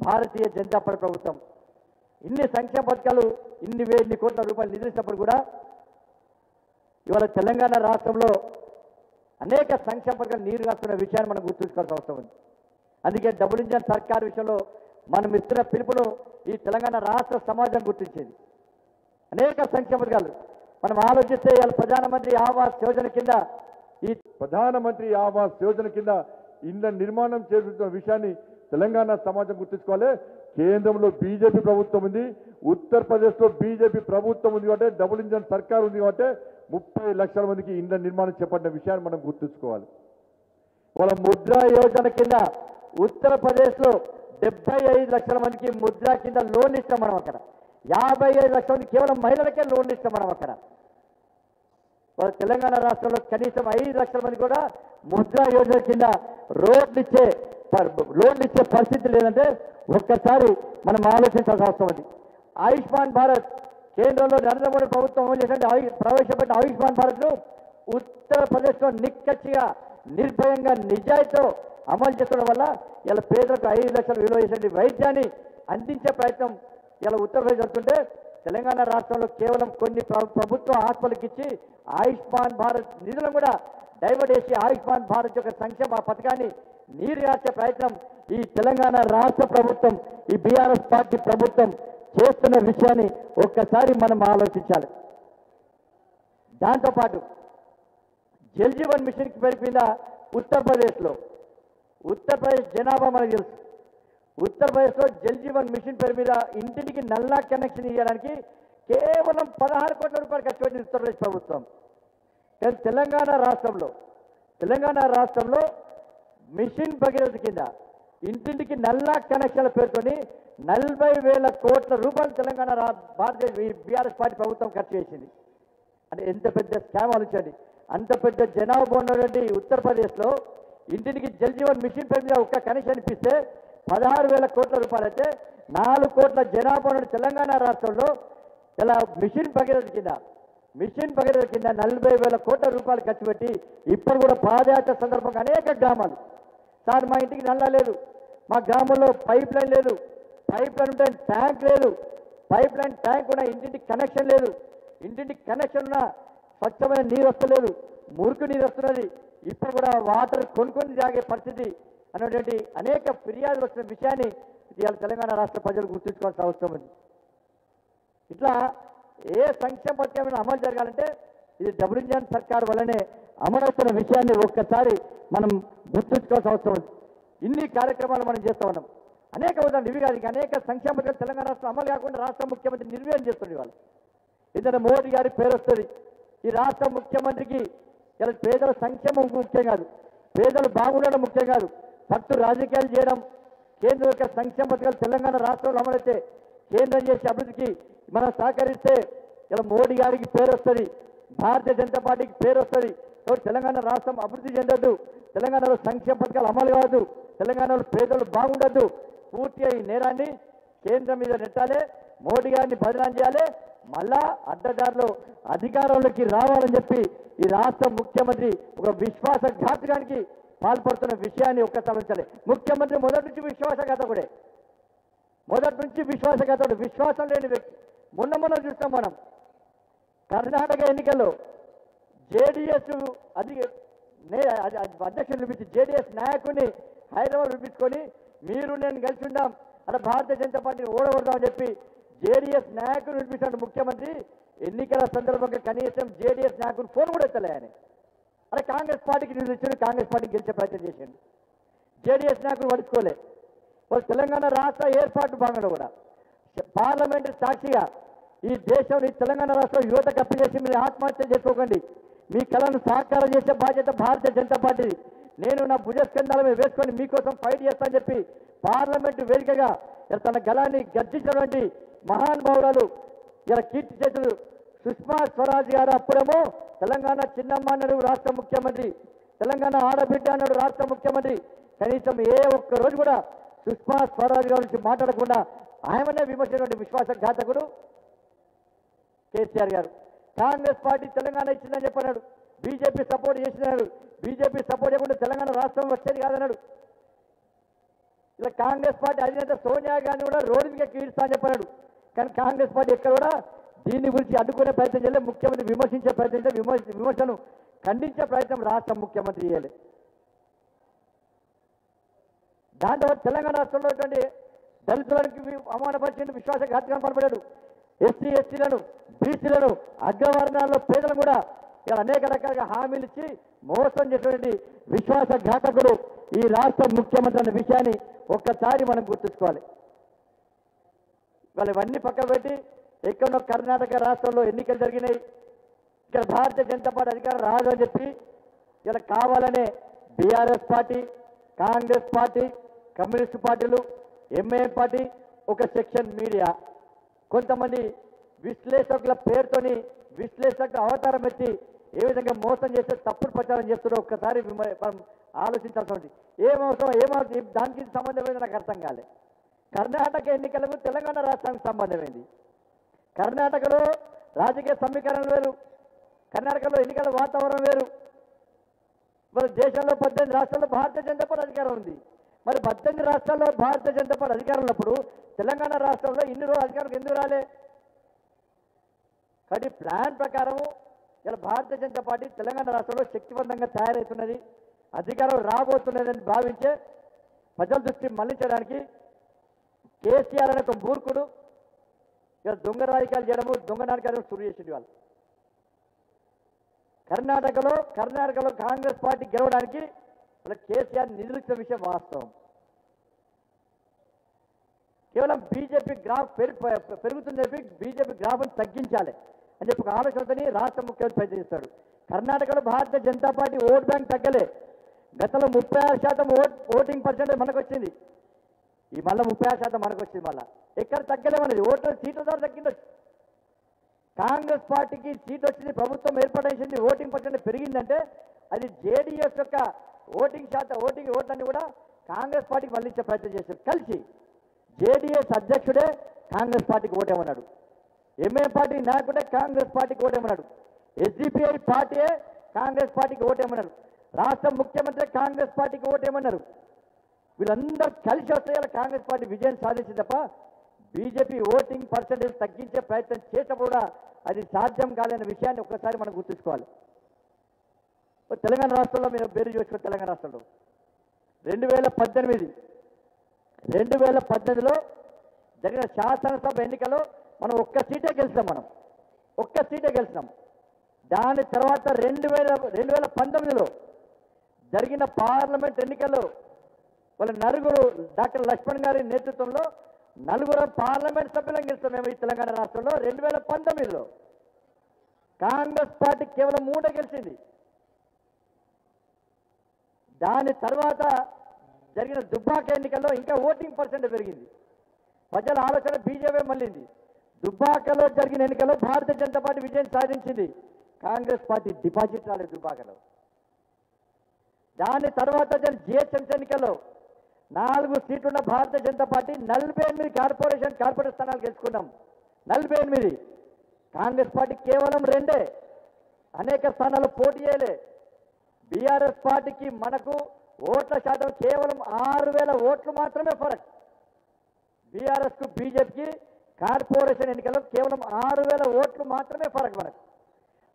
D: భారతీయ జనతా పార్టీ ప్రభుత్వం. ఇన్ని సంక్షేమ పథకాలు ఇన్ని కోట్ల రూపాయలు నిధులిచ్చినప్పుడు కూడా ఇవాళ తెలంగాణ రాష్ట్రంలో అనేక సంక్షేమ పథకాలు నీరు కాస్తున్న విషయాన్ని మనం గుర్తుంచుకోవాల్సిన అవసరం ఉంది. అందుకే డబుల్ ఇంజన్ సర్కార్ విషయంలో మనం ఇస్తున్న పిలుపును ఈ తెలంగాణ రాష్ట్ర సమాజం గుర్తించింది. అనేక సంక్షేమ పథకాలు మనం ఆలోచిస్తే ఇవాళ ప్రధానమంత్రి ఆవాస్ యోజన కింద
E: ప్రధానమంత్రి ఆవాస్ యోజన కింద ఇళ్ల నిర్మాణం చేస్తున్న విషయాన్ని తెలంగాణ సమాజం గుర్తుంచుకోవాలి. కేంద్రంలో బీజేపీ ప్రభుత్వం ఉంది, ఉత్తరప్రదేశ్లో బీజేపీ ప్రభుత్వం ఉంది కాబట్టి డబుల్ ఇంజన్ సర్కార్ ఉంది కాబట్టి 30 లక్షల మందికి ఇళ్ల నిర్మాణం చేపట్టిన విషయాన్ని మనం గుర్తుంచుకోవాలి.
D: వాళ్ళ ముద్రా యోజన కింద ఉత్తరప్రదేశ్లో 75 లక్షల మందికి ముద్రా కింద లోన్ ఇస్తాం మనం. అక్కడ 55 లక్షల మంది కేవలం మహిళలకే లోన్లు ఇస్తాం మనం. అక్కడ వాళ్ళ తెలంగాణ రాష్ట్రంలో కనీసం 5 లక్షల మంది కూడా ముద్రా యోజన కింద లోన్లు ఇచ్చే పరిస్థితి లేదంటే ఒక్కసారి మనం ఆలోచించాల్సిన అవసరం ఉంది. ఆయుష్మాన్ భారత్ కేంద్రంలో నరేంద్ర మోడీ ప్రభుత్వం అమలు చేసిన ప్రవేశపెట్టిన ఆయుష్మాన్ భారత్ను ఉత్తరప్రదేశ్లో నిక్కచ్చిగా నిర్భయంగా నిజాయితీతో అమలు చేసడం వల్ల ఇలా పేదలకు 5 లక్షలు విలువ చేసే వైద్యాన్ని అందించే ప్రయత్నం ఇలా ఉత్తరప్రదేశ్ జరుగుతుంటే తెలంగాణ రాష్ట్రంలో కేవలం కొన్ని ప్రభుత్వ హాస్పిటల్కి ఇచ్చి ఆయుష్మాన్ భారత్ నిధులను కూడా డైవర్ట్ చేసి ఆయుష్మాన్ భారత్ యొక్క సంక్షేమ పథకాన్ని నీరుగార్చే ప్రయత్నం ఈ తెలంగాణ రాష్ట్ర ప్రభుత్వం ఈ బీఆర్ఎస్ పార్టీ ప్రభుత్వం చేస్తున్న విషయాన్ని ఒక్కసారి మనం ఆలోచించాలి. దాంతోపాటు జల్ జీవన్ మిషన్కి పేరు మీద ఉత్తరప్రదేశ్ జనాభా మనకు తెలుసు. ఉత్తరప్రదేశ్లో జల్ జీవన్ మిషన్ పేరు మీద ఇంటికి నల్లా కనెక్షన్ ఇవ్వడానికి కేవలం 16 కోట్ల రూపాయలు ఖర్చు పెట్టింది ఉత్తరప్రదేశ్ ప్రభుత్వం. కానీ తెలంగాణ రాష్ట్రంలో మిషన్ భగీరథ కింద ఇంటింటికి నల్లా కనెక్షన్ల పేరుతోని 40,000 కోట్ల రూపాయలు తెలంగాణ భారతీయ బీఆర్ఎస్ పార్టీ ప్రభుత్వం ఖర్చు చేసింది. అంటే ఎంత పెద్ద స్కామ్ ఆలోచించండి. అంత పెద్ద జనాభా ఉన్నటువంటి ఉత్తరప్రదేశ్లో ఇంటికి జల్ జీవన్ మిషన్ పేరు మీద ఒక్క కనెక్షన్ ఇప్పిస్తే 16,000 కోట్ల రూపాయలు అయితే 4 కోట్ల జనాభా ఉన్న తెలంగాణ రాష్ట్రంలో ఇలా మిషన్ భగీరథ కింద 40,000 కోట్ల రూపాయలు ఖర్చు పెట్టి ఇప్పుడు కూడా పాదయాత్ర సందర్భంగా అనేక గ్రామాలు సార్ మా ఇంటికి నల్లా లేదు, మా గ్రామంలో పైప్ లైన్ లేదు, పైప్ లైన్ ఉంటే ట్యాంక్ లేదు, పైప్ లైన్ ట్యాంక్ ఉన్న ఇంటింటికి కనెక్షన్ లేదు, ఇంటింటికి కనెక్షన్ ఉన్న స్వచ్ఛమైన నీరు వస్తలేదు, మురికి నీరు వస్తున్నది, ఇప్పుడు కూడా వాటర్ కొనుక్కొని తాగే పరిస్థితి అనేటువంటి అనేక ఫిర్యాదులు వచ్చిన విషయాన్ని ఇవాళ తెలంగాణ రాష్ట్ర ప్రజలు గుర్తుంచుకోవాల్సిన అవసరం ఉంది. ఇట్లా ఏ సంక్షేమ పథకం అమలు జరగాలంటే ఇది డబుల్ ఇంజన్ సర్కార్ వల్లనే అమలవుతున్న విషయాన్ని ఒక్కసారి మనం గుర్తుంచుకోవాల్సిన అవసరం ఉంది. ఇన్ని కార్యక్రమాలు మనం చేస్తూ ఉన్నాం. అనేక ఉదాహరణలు ఇవి కాదు, అనేక సంక్షేమ పథకాలు తెలంగాణ రాష్ట్రం అమలు కాకుండా రాష్ట్ర ముఖ్యమంత్రి నిర్వహణ చేస్తుంది. వాళ్ళు ఇతర మోడీ గారి పేరు వస్తుంది. ఈ రాష్ట్ర ముఖ్యమంత్రికి ఇలా పేదల సంక్షేమం ముఖ్యం కాదు, పేదలు బాగుండడం ముఖ్యం కాదు, భక్తులు రాజకీయాలు చేయడం. కేంద్రం యొక్క సంక్షేమ పథకాలు తెలంగాణ రాష్ట్రంలో అమలైతే కేంద్రం చేసే అభివృద్ధికి మనం సహకరిస్తే ఇలా మోడీ గారికి పేరు వస్తుంది, భారతీయ జనతా పార్టీకి పేరు వస్తుంది. కాబట్టి తెలంగాణ రాష్ట్రం అభివృద్ధి చెందొద్దు, తెలంగాణలో సంక్షేమ పథకాలు అమలు కావద్దు, తెలంగాణలో పేదలు బాగుండొద్దు. పూర్తిగా ఈ నేరాన్ని కేంద్రం మీద నెట్టాలి, మోడీ గారిని బదనాం చేయాలి, మళ్ళా అడ్డదారిలో అధికారంలోకి రావాలని చెప్పి ఈ రాష్ట్ర ముఖ్యమంత్రి ఒక విశ్వాసఘాతకానికి పాల్పడుతున్న విషయాన్ని ఒక్కసారి ఉంచాలి. ముఖ్యమంత్రి మొదటి నుంచి విశ్వాసఘాతకుడే, విశ్వాసం లేని వ్యక్తి. మొన్న చూస్తాం మనం కర్ణాటక ఎన్నికల్లో జేడీఎస్ అధ్యక్షుడు పిలిపించి జేడీఎస్ నాయకుడిని హైదరాబాద్ పిలిపించుకొని మీరు నేను కలిసి ఉందాం అలా భారతీయ జనతా పార్టీని ఓడగొడదామని చెప్పి జేడీఎస్ నాయకుడు పిలిపించాడు ముఖ్యమంత్రి. ఎన్నికల సందర్భంగా కనీసం జేడీఎస్ నాయకుడు ఫోన్ కూడా ఎత్తలే ఆయన. అలా కాంగ్రెస్ పార్టీకి నిలిచాడు, కాంగ్రెస్ పార్టీకి గెలిచే ప్రయత్నం చేశాడు. జేడీఎస్ నాయకుడు పడుచుకోలే. వాళ్ళు తెలంగాణ రాష్ట్ర ఏర్పాటు భాగంలో కూడా పార్లమెంటు సాక్షిగా ఈ దేశంలో ఈ తెలంగాణ రాష్ట్రం యువతకు అప్పీల్ చేసి మీరు ఆత్మహత్య చేసుకోకండి, మీ కళను సాకారం చేసే బాధ్యత భారతీయ జనతా పార్టీది, నేను నా భుజస్కంధాల మీద వేసుకొని మీకోసం ఫైట్ చేస్తానని చెప్పి పార్లమెంటు వేదికగా తన గళాన్ని గర్జించినటువంటి మహానుభావురాలు ఇలా కీర్తి చేతులు సుష్మా స్వరాజ్ గారు. అప్పుడేమో తెలంగాణ చిన్నమ్మ అన్నాడు రాష్ట్ర ముఖ్యమంత్రి, తెలంగాణ ఆడబిడ్డ అన్నాడు రాష్ట్ర ముఖ్యమంత్రి. కనీసం ఏ ఒక్క రోజు కూడా సుష్మా స్వరాజ్ గారి నుంచి మాట్లాడకుండా ఆయమనే విమర్శించినటువంటి విశ్వాసఘాతకుడు కేసీఆర్ గారు. కాంగ్రెస్ పార్టీ తెలంగాణ ఇచ్చిందని చెప్పన్నాడు, బీజేపీ సపోర్ట్ చేసినాడు, బీజేపీ సపోర్ట్ చేయకుండా తెలంగాణ రాష్ట్రం వచ్చేది కాదన్నాడు. ఇలా కాంగ్రెస్ పార్టీ అధినేత సోనియా గాంధీ కూడా రోడ్డు మీద కీడుస్తా అని చెప్పన్నాడు. కానీ కాంగ్రెస్ పార్టీ ఎక్కడ కూడా దీని గురించి అడ్డుకునే ప్రయత్నం చేయలేదు, ముఖ్యమంత్రి విమర్శించే ప్రయత్నం చేయలేదు, విమర్శను ఖండించే ప్రయత్నం రాష్ట్ర ముఖ్యమంత్రి చేయాలి. దాంతో తెలంగాణ రాష్ట్రంలో దళితులకి అవమానపరిచిన విశ్వాసఘాతకం పడబడాడు. ఎస్సీ ఎస్టీలను బీసీలను అగ్రవర్ణాల్లో పేదలను కూడా ఇలా అనేక రకాలుగా హామీలు ఇచ్చి మోసం చేసినటువంటి విశ్వాసఘాతకుడు ఈ రాష్ట్ర ముఖ్యమంత్రి అనే విషయాన్ని ఒక్కసారి మనం గుర్తుంచుకోవాలి. వాళ్ళు ఇవన్నీ పక్కన పెట్టి ఎక్కడో కర్ణాటక రాష్ట్రంలో ఎన్నికలు జరిగినాయి, ఇక్కడ భారతీయ జనతా పార్టీ అధికారం రాదు అని చెప్పి ఇలా కావాలనే BRS party, Congress party, communist పార్టీలు, ఎంఐఎం పార్టీ, ఒక సెక్షన్ మీడియా, కొంతమంది విశ్లేషకుల పేరుతోని విశ్లేషకుల అవతారం ఎత్తి ఏ విధంగా మోసం చేస్తే తప్పుడు ప్రచారం చేస్తున్నారో ఒక్కసారి మనం ఆలోచించాల్సి ఉంది. ఏమవుతుంది దానికి సంబంధం ఏంది నాకు అర్థం కాలే. కర్ణాటక ఎన్నికలకు తెలంగాణ రాష్ట్రానికి సంబంధమైంది. కర్ణాటకలో రాజకీయ సమీకరణలు వేరు, కర్ణాటకలో ఎన్నికల వాతావరణం వేరు. మరి దేశంలో 18 రాష్ట్రాల్లో భారతీయ జనతా పార్టీ అధికారం ఉంది. మరి 18 రాష్ట్రాల్లో భారతీయ జనతా పార్టీ అధికారం ఉన్నప్పుడు తెలంగాణ రాష్ట్రంలో ఇన్ని రోజులు అధికారం ఎందుకు రాలే? కానీ ప్లాన్ ప్రకారము ఇలా భారతీయ జనతా పార్టీ తెలంగాణ రాష్ట్రంలో శక్తివంతంగా తయారవుతున్నది, అధికారం రాబోతున్నదని భావించే ప్రజల దృష్టి మళ్లించడానికి కేసీఆర్ అనే ఒక మూర్ఖుడు ఇలా దొంగ రాజకీయాలు చేయడము, దొంగ నాటకాలు శురు చేసింది వాళ్ళు. కర్ణాటకలో కాంగ్రెస్ పార్టీ గెలవడానికి వాళ్ళ కేసీఆర్ నిధులు ఇచ్చిన విషయం వాస్తవం. కేవలం బీజేపీ గ్రాఫ్ పెరుగుతుందని చెప్పి బీజేపీ గ్రాఫ్ను తగ్గించాలి అని చెప్పి ఒక ఆలోచనతోని రాష్ట్ర ముఖ్యమంత్రి ప్రయత్నిస్తాడు. కర్ణాటకలో భారతీయ జనతా పార్టీ ఓట్ బ్యాంక్ తగ్గలే. గతంలో 36% ఓటింగ్ పర్సెంటేజ్ మనకు వచ్చింది. ఈ మళ్ళీ 36% మనకు వచ్చింది. మళ్ళీ ఎక్కడ తగ్గలేమన్నది ఓట్ల సీట్ల ద్వారా తగ్గిందొచ్చు. కాంగ్రెస్ పార్టీకి సీట్ వచ్చింది, ప్రభుత్వం ఏర్పాటైంది, ఓటింగ్ పర్సెంటేజ్ పెరిగిందంటే అది జేడీఎస్ యొక్క ఓటింగ్ ఓట్లన్నీ కూడా కాంగ్రెస్ పార్టీకి మళ్ళించే ప్రయత్నం చేశారు. కలిసి జేడీఎస్ అధ్యక్షుడే కాంగ్రెస్ పార్టీకి ఓటేమన్నాడు, ఎంఏ పార్టీ నాయకుడే కాంగ్రెస్ పార్టీకి ఓటేమన్నాడు, ఎస్డిపిఐ పార్టీయే కాంగ్రెస్ పార్టీకి ఓటేమన్నారు, రాష్ట్ర ముఖ్యమంత్రి కాంగ్రెస్ పార్టీకి ఓటేమన్నారు. వీళ్ళందరూ కలిసి వస్తే కాంగ్రెస్ పార్టీ విజయం సాధించింది తప్ప బీజేపీ ఓటింగ్ పర్సెంటేజ్ తగ్గించే ప్రయత్నం చేసినప్పుడు కూడా అది సాధ్యం కాలేని విషయాన్ని ఒక్కసారి మనం గుర్తుంచుకోవాలి. తెలంగాణ రాష్ట్రంలో మీరు పేరు చూసుకో. తెలంగాణ రాష్ట్రంలో 2018లో జరిగిన శాసనసభ ఎన్నికల్లో మనం ఒక్క సీటే గెలిచినాం. దాని తర్వాత 2019లో జరిగిన పార్లమెంట్ ఎన్నికల్లో వాళ్ళ నలుగురు డాక్టర్ లక్ష్మణ్ గారి నేతృత్వంలో 4 పార్లమెంట్ సభ్యులను గెలిచాం మేము ఈ తెలంగాణ రాష్ట్రంలో. 2019లో కాంగ్రెస్ పార్టీ కేవలం 3 గెలిచింది. దాని తర్వాత జరిగిన దుబ్బాక ఎన్నికల్లో ఇంకా ఓటింగ్ పర్సెంటేజ్ పెరిగింది. ప్రజల ఆలోచన బీజేపీ మళ్ళింది. దుబ్బాకలో జరిగిన ఎన్నికల్లో భారతీయ జనతా పార్టీ విజయం సాధించింది. కాంగ్రెస్ పార్టీ డిపాజిట్ రాలేదు దుబ్బాకలో. దాని తర్వాత జరిగిన జిహెచ్ఎంసీ ఎన్నికల్లో 4 సీట్లున్న భారతీయ జనతా పార్టీ 48 కార్పొరేట్ స్థానాలు గెలుచుకున్నాం. 48. కాంగ్రెస్ పార్టీ కేవలం 2. అనేక స్థానాలు పోటీ చేయలే. బీఆర్ఎస్ పార్టీకి మనకు ఓట్ల శాతం కేవలం 6,000 ఓట్లు మాత్రమే ఫరక్. బీఆర్ఎస్కు బీజేపీకి కార్పొరేషన్ ఎన్నికల్లో కేవలం 6,000 ఓట్లు మాత్రమే ఫరక్ మనకు.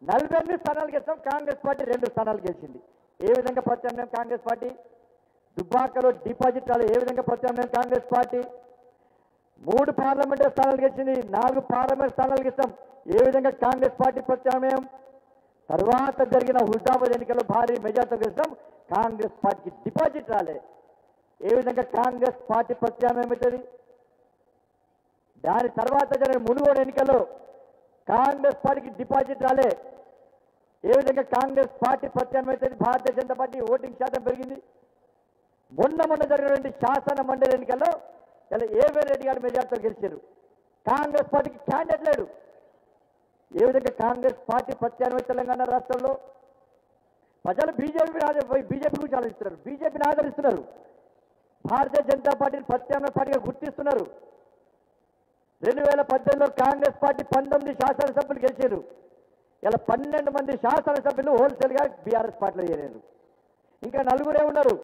D: 48 స్థానాలు గెలిచాం. కాంగ్రెస్ పార్టీ 2 స్థానాలు గెలిచింది. ఏ విధంగా ప్రత్యామ్నాయం కాంగ్రెస్ పార్టీ? దుబ్బాకలో డిపాజిట్ రాలేదు. ఏ విధంగా ప్రత్యామ్నాయం కాంగ్రెస్ పార్టీ? 3 పార్లమెంట్ స్థానాలు గెలిచింది, 4 పార్లమెంట్ స్థానాలు గెలిచాం. ఏ విధంగా కాంగ్రెస్ పార్టీ ప్రత్యామ్నాయం? తర్వాత జరిగిన హుజాబాద్ ఎన్నికల్లో భారీ మెజార్టీతో గెలిచాం. కాంగ్రెస్ పార్టీకి డిపాజిట్ రాలే. ఏ విధంగా కాంగ్రెస్ పార్టీ ప్రత్యామ్నాయం అవుతుంది? దాని తర్వాత జరిగిన మునుగోడు ఎన్నికల్లో కాంగ్రెస్ పార్టీకి డిపాజిట్ రాలే. ఏ విధంగా కాంగ్రెస్ పార్టీ ప్రత్యామ్నాయం అవుతుంది? భారతీయ జనతా పార్టీ ఓటింగ్ శాతం పెరిగింది. మొన్న జరిగినటువంటి శాసన మండలి ఎన్నికల్లో ఇలా ఏవే రెడ్డి గారు మెజార్టీతో గెలిచారు. కాంగ్రెస్ పార్టీకి క్యాండిడేట్ లేడు. ఏ విధంగా కాంగ్రెస్ పార్టీ ప్రత్యామ్నాయం తెలంగాణ రాష్ట్రంలో? ప్రజలు బీజేపీ గురించి ఆలోచిస్తున్నారు, బీజేపీని ఆదరిస్తున్నారు, భారతీయ జనతా పార్టీని ప్రత్యామ్నాయ పార్టీగా గుర్తిస్తున్నారు. 2018లో కాంగ్రెస్ పార్టీ 19 శాసనసభ్యులు గెలిచారు. ఇలా 12 మంది శాసనసభ్యులు హోల్సేల్గా బీఆర్ఎస్ పార్టీలో చేరారు. ఇంకా 4 ఉన్నారు.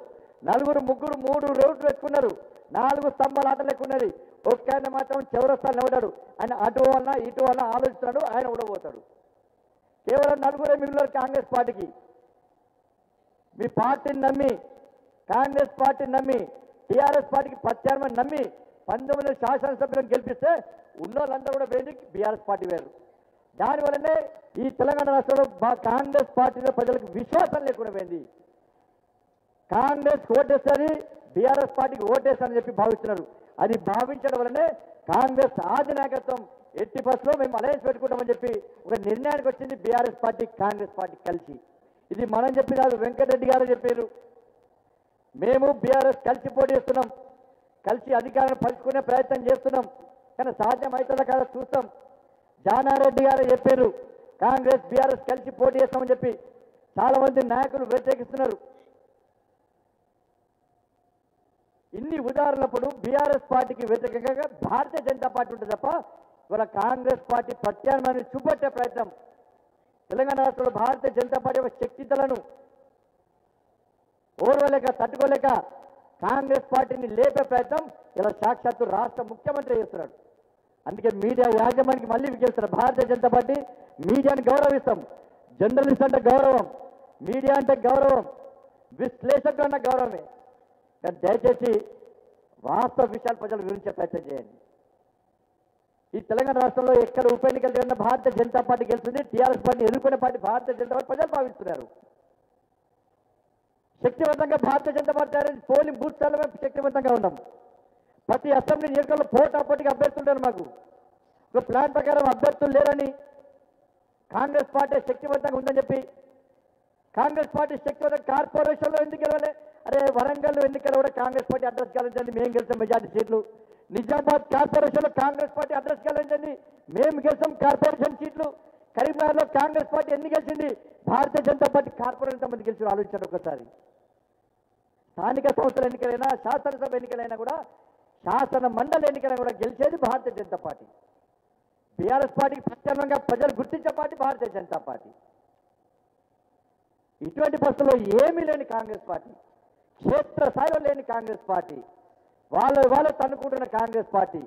D: 4, 3 రోడ్లు పెట్టుకున్నారు. 4 స్తంభాల ఆట లెక్కున్నది. ఒక్క ఆయన మాత్రం చౌరస్తాలు నిలబడ్డాడు. ఆయన అటు వల్ల ఇటు వల్ల ఆలోచిస్తున్నాడు, ఆయన ఊడబోతాడు. కేవలం 4 మిగిలిన కాంగ్రెస్ పార్టీకి. మీ పార్టీని నమ్మి, కాంగ్రెస్ పార్టీని నమ్మి, టీఆర్ఎస్ పార్టీకి ప్రత్యామ్నాయం నమ్మి 19 శాసనసభ్యులను గెలిపిస్తే ఉన్న వాళ్ళందరూ కూడా వేది బీఆర్ఎస్ పార్టీ వేరు. దానివల్లనే ఈ తెలంగాణ రాష్ట్రంలో కాంగ్రెస్ పార్టీలో ప్రజలకు విశ్వాసం లేకుండా పోయింది. కాంగ్రెస్ ఓటేస్తుంది, బీఆర్ఎస్ పార్టీకి ఓటేస్తారని చెప్పి భావిస్తున్నారు. అది భావించడం వల్లనే కాంగ్రెస్ అధినాయకత్వం ఎట్టి బస్సులో మేము అలయన్స్ పెట్టుకుంటామని చెప్పి ఒక నిర్ణయానికి వచ్చింది బీఆర్ఎస్ పార్టీ, కాంగ్రెస్ పార్టీ కలిసి. ఇది మనం చెప్పి కాదు, వెంకటరెడ్డి గారు చెప్పారు. మేము బీఆర్ఎస్ కలిసి పోటీ చేస్తున్నాం, కలిసి అధికారాన్ని పంచుకునే ప్రయత్నం చేస్తున్నాం. కానీ సాధ్యం అవుతుందా కదా చూస్తాం. జానారెడ్డి గారు చెప్పారు కాంగ్రెస్ బీఆర్ఎస్ కలిసి పోటీ చేస్తామని చెప్పి. చాలా మంది నాయకులు వ్యతిరేకిస్తున్నారు. ఇన్ని ఉదాహరణలప్పుడు బీఆర్ఎస్ పార్టీకి వ్యతిరేకంగా భారతీయ జనతా పార్టీ ఉంటుంది తప్ప ఇవాళ కాంగ్రెస్ పార్టీ ప్రత్యామ్నాయాన్ని చూపెట్టే ప్రయత్నం తెలంగాణ రాష్ట్రంలో భారతీయ జనతా పార్టీ యొక్క శక్తితలను ఓర్వలేక తట్టుకోలేక కాంగ్రెస్ పార్టీని లేపే ప్రయత్నం ఇలా సాక్షాత్తు రాష్ట్ర ముఖ్యమంత్రి చేస్తున్నాడు. అందుకే మీడియా యాజమానికి మళ్ళీ విజ్ఞప్తిస్తారు, భారతీయ జనతా పార్టీ మీడియాని గౌరవిస్తాం, జర్నలిస్ట్ అంటే గౌరవం, మీడియా అంటే గౌరవం, విశ్లేషకులు అన్న గౌరవమే. కానీ దయచేసి వాస్తవ విషయాలు ప్రజలు వివరించే ప్రయత్నం చేయండి. ఈ తెలంగాణ రాష్ట్రంలో ఎక్కడ ఉప ఎన్నికలు జరిగిన భారతీయ జనతా పార్టీ గెలుస్తుంది, టీఆర్ఎస్ పార్టీని ఎదుర్కొనే పార్టీ భారతీయ జనతా పార్టీ ప్రజలు భావిస్తున్నారు. శక్తివంతంగా భారతీయ జనతా పార్టీ పోలింగ్ బూత్ స్థాయిలో మేము శక్తివంతంగా ఉన్నాం. ప్రతి అసెంబ్లీ నియోజకవర్గంలో పోటాపోటీగా అభ్యర్థులు మాకు ఒక ప్లాన్ ప్రకారం అభ్యర్థులు లేరని కాంగ్రెస్ పార్టీ శక్తివంతంగా ఉందని చెప్పి కాంగ్రెస్ పార్టీ శక్తివంతంగా కార్పొరేషన్లో ఎందుకు గెలవలే? అరే వరంగల్ ఎన్నికలు కూడా కాంగ్రెస్ పార్టీ అడ్రస్ గెలించండి, మేము గెలిచాం మెజార్టీ సీట్లు. నిజామాబాద్ కార్పొరేషన్లో కాంగ్రెస్ పార్టీ అడ్రస్ గెలించండి, మేము గెలిచాం కార్పొరేషన్ సీట్లు. కరీంనగర్లో కాంగ్రెస్ పార్టీ ఎన్ని గెలిచింది, భారతీయ జనతా పార్టీ కార్పొరేషన్ ఎంతమంది గెలిచి ఆలోచించండి ఒకసారి. స్థానిక సంస్థల ఎన్నికలైనా శాసనసభ ఎన్నికలైనా కూడా శాసన మండలి ఎన్నికైనా కూడా గెలిచేది భారతీయ జనతా పార్టీ. బీఆర్ఎస్ పార్టీకి ప్రత్యామ్నాయంగా ప్రజలు గుర్తించే పార్టీ భారతీయ జనతా పార్టీ. ఇటువంటి పరిస్థితుల్లో ఏమీ లేని కాంగ్రెస్ పార్టీ, క్షేత్రస్థాయిలో లేని కాంగ్రెస్ పార్టీ, వాళ్ళు తన్నుకుంటున్న కాంగ్రెస్ పార్టీ,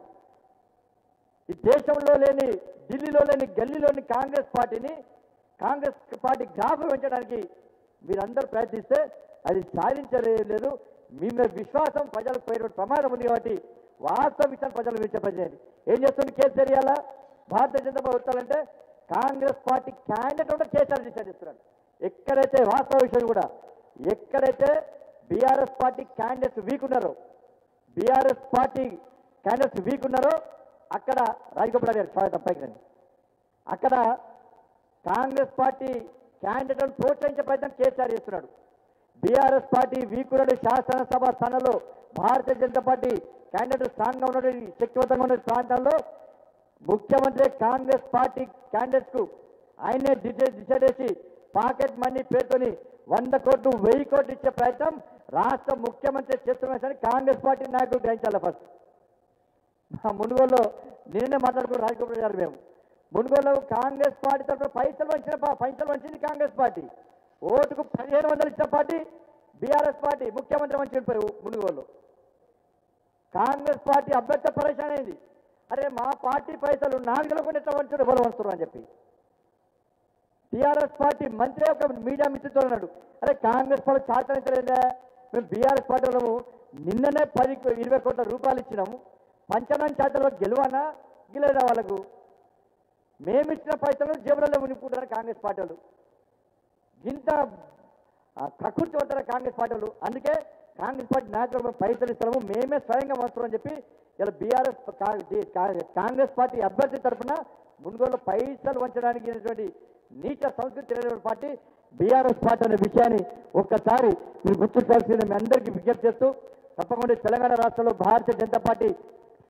D: ఈ దేశంలో లేని ఢిల్లీలో లేని గల్లీలోని కాంగ్రెస్ పార్టీని కాంగ్రెస్ పార్టీ గ్రాఫ్ పెంచడానికి మీరందరూ ప్రయత్నిస్తే అది సాధించలేదు. మీ మీద విశ్వాసం ప్రజలకు పోయిన ప్రమాదం ఉంది కాబట్టి వాస్తవ విషయాన్ని ప్రజలు విడిచిపెట్టండి. ఏం చేస్తుంది కేసీఆర్? ఇవాళ భారతీయ జనతా పార్టీ వస్తాలంటే కాంగ్రెస్ పార్టీ క్యాండిడేట్ కూడా కేసీఆర్ డిసైడ్ చేస్తున్నాడు. ఎక్కడైతే వాస్తవ విషయం కూడా ఎక్కడైతే బీఆర్ఎస్ పార్టీ క్యాండిడేట్స్ వీక్ ఉన్నారో అక్కడ రాజగోపాల్ గారు స్వాగతం పైకి రండి. అక్కడ కాంగ్రెస్ పార్టీ క్యాండిడేట్లను ప్రోత్సహించే ప్రయత్నం కేసీఆర్ చేస్తున్నాడు. బీఆర్ఎస్ పార్టీ వీకుడు శాసనసభ స్థానంలో భారతీయ జనతా పార్టీ క్యాండిడేట్ స్ట్రాంగ్గా ఉన్నటువంటి శక్తివంతంగా ఉన్న ప్రాంతాల్లో ముఖ్యమంత్రి కాంగ్రెస్ పార్టీ క్యాండిడేట్స్కు ఆయనే డిసైడ్ చేసి పాకెట్ మనీ పేరుతోని 100 కోట్లు 1000 కోట్లు ఇచ్చే ప్రయత్నం రాష్ట్ర ముఖ్యమంత్రి చేస్తున్న కాంగ్రెస్ పార్టీ నాయకులు గ్రహించాలి. ఫస్ట్ మా మునుగోలులో నేనే మాట్లాడుకున్న రాజగోపాల్ గారు, మేము మునుగోలులో కాంగ్రెస్ పార్టీ తరఫున పైసలు వంచింది కాంగ్రెస్ పార్టీ. ఓటుకు 1500 ఇచ్చిన పార్టీ బీఆర్ఎస్ పార్టీ, ముఖ్యమంత్రి మంచి మునుగోలు. కాంగ్రెస్ పార్టీ అభ్యర్థి పరేషాన్ అయింది. అరే మా పార్టీ పైసలు 4 కూడా ఎట్లా వంచారు, ఎవరు వంచుతారు అని చెప్పి టీఆర్ఎస్ పార్టీ మంత్రి ఒక మీడియా మిత్రుతో అన్నాడు, అరే కాంగ్రెస్ పార్టీ చాచరించలేదా, మేము బీఆర్ఎస్ పార్టీ వాళ్ళము నిన్ననే 10-20 కోట్ల రూపాయలు ఇచ్చినాము, పంచనాన్ని చాచలో గెలువనా గెలేదా వాళ్ళకు, మేము ఇచ్చిన పైసలు జేబులలో ఉనిపుకుంటారు కాంగ్రెస్ పార్టీ వాళ్ళు. ఇంత ప్రకృతి పడతారు కాంగ్రెస్ పార్టీ వాళ్ళు. అందుకే కాంగ్రెస్ పార్టీ నాయకులు పైసలు ఇస్తాము, మేమే స్వయంగా వస్తున్నామని చెప్పి ఇలా బీఆర్ఎస్ కాంగ్రెస్ పార్టీ అభ్యర్థి తరఫున మునుగోలు పైసలు వంచడానికి నీచ సంస్కృతి తెలియని పార్టీ బీఆర్ఎస్ పార్టీ అనే విషయాన్ని ఒక్కసారి మీరు గుర్తుంచాల్సింది మీ అందరికీ విజ్ఞప్తి చేస్తూ, తప్పకుండా తెలంగాణ రాష్ట్రంలో భారతీయ జనతా పార్టీ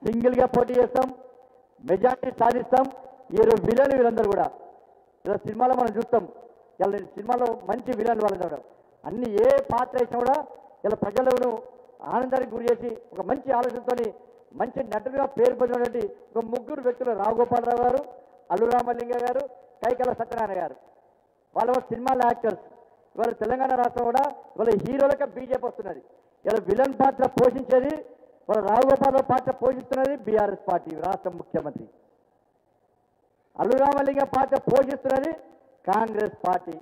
D: సింగిల్గా పోటీ చేస్తాం, మెజార్టీ సాధిస్తాం. ఈ విలన్లు వీళ్ళందరూ కూడా ఇలా సినిమాలో మనం చూస్తాం, ఇలా సినిమాలో మంచి విలన్లు వాళ్ళందరూ అన్ని ఏ పాత్ర వేసినా కూడా ఇలా ప్రజలను ఆనందానికి గురి చేసి ఒక మంచి ఆలోచనతో మంచి నటులుగా పేరు పొందినటువంటి ఒక 3 వ్యక్తులు, రావుగోపాలరావు గారు, అల్లు రామలింగ గారు, కైకల సత్యనారాయణ గారు, వాళ్ళ సినిమాల యాక్టర్స్. ఇవాళ తెలంగాణ రాష్ట్రం కూడా ఇవాళ హీరోలకే బీజేపీ వస్తున్నది. ఇలా విలన్ పాత్ర పోషించేది వాళ్ళ రావుగోపాలరావు పాత్ర పోషిస్తున్నది బీఆర్ఎస్ పార్టీ రాష్ట్ర ముఖ్యమంత్రి. అల్లు రామలింగ పాత్ర పోషిస్తున్నది కాంగ్రెస్ పార్టీ.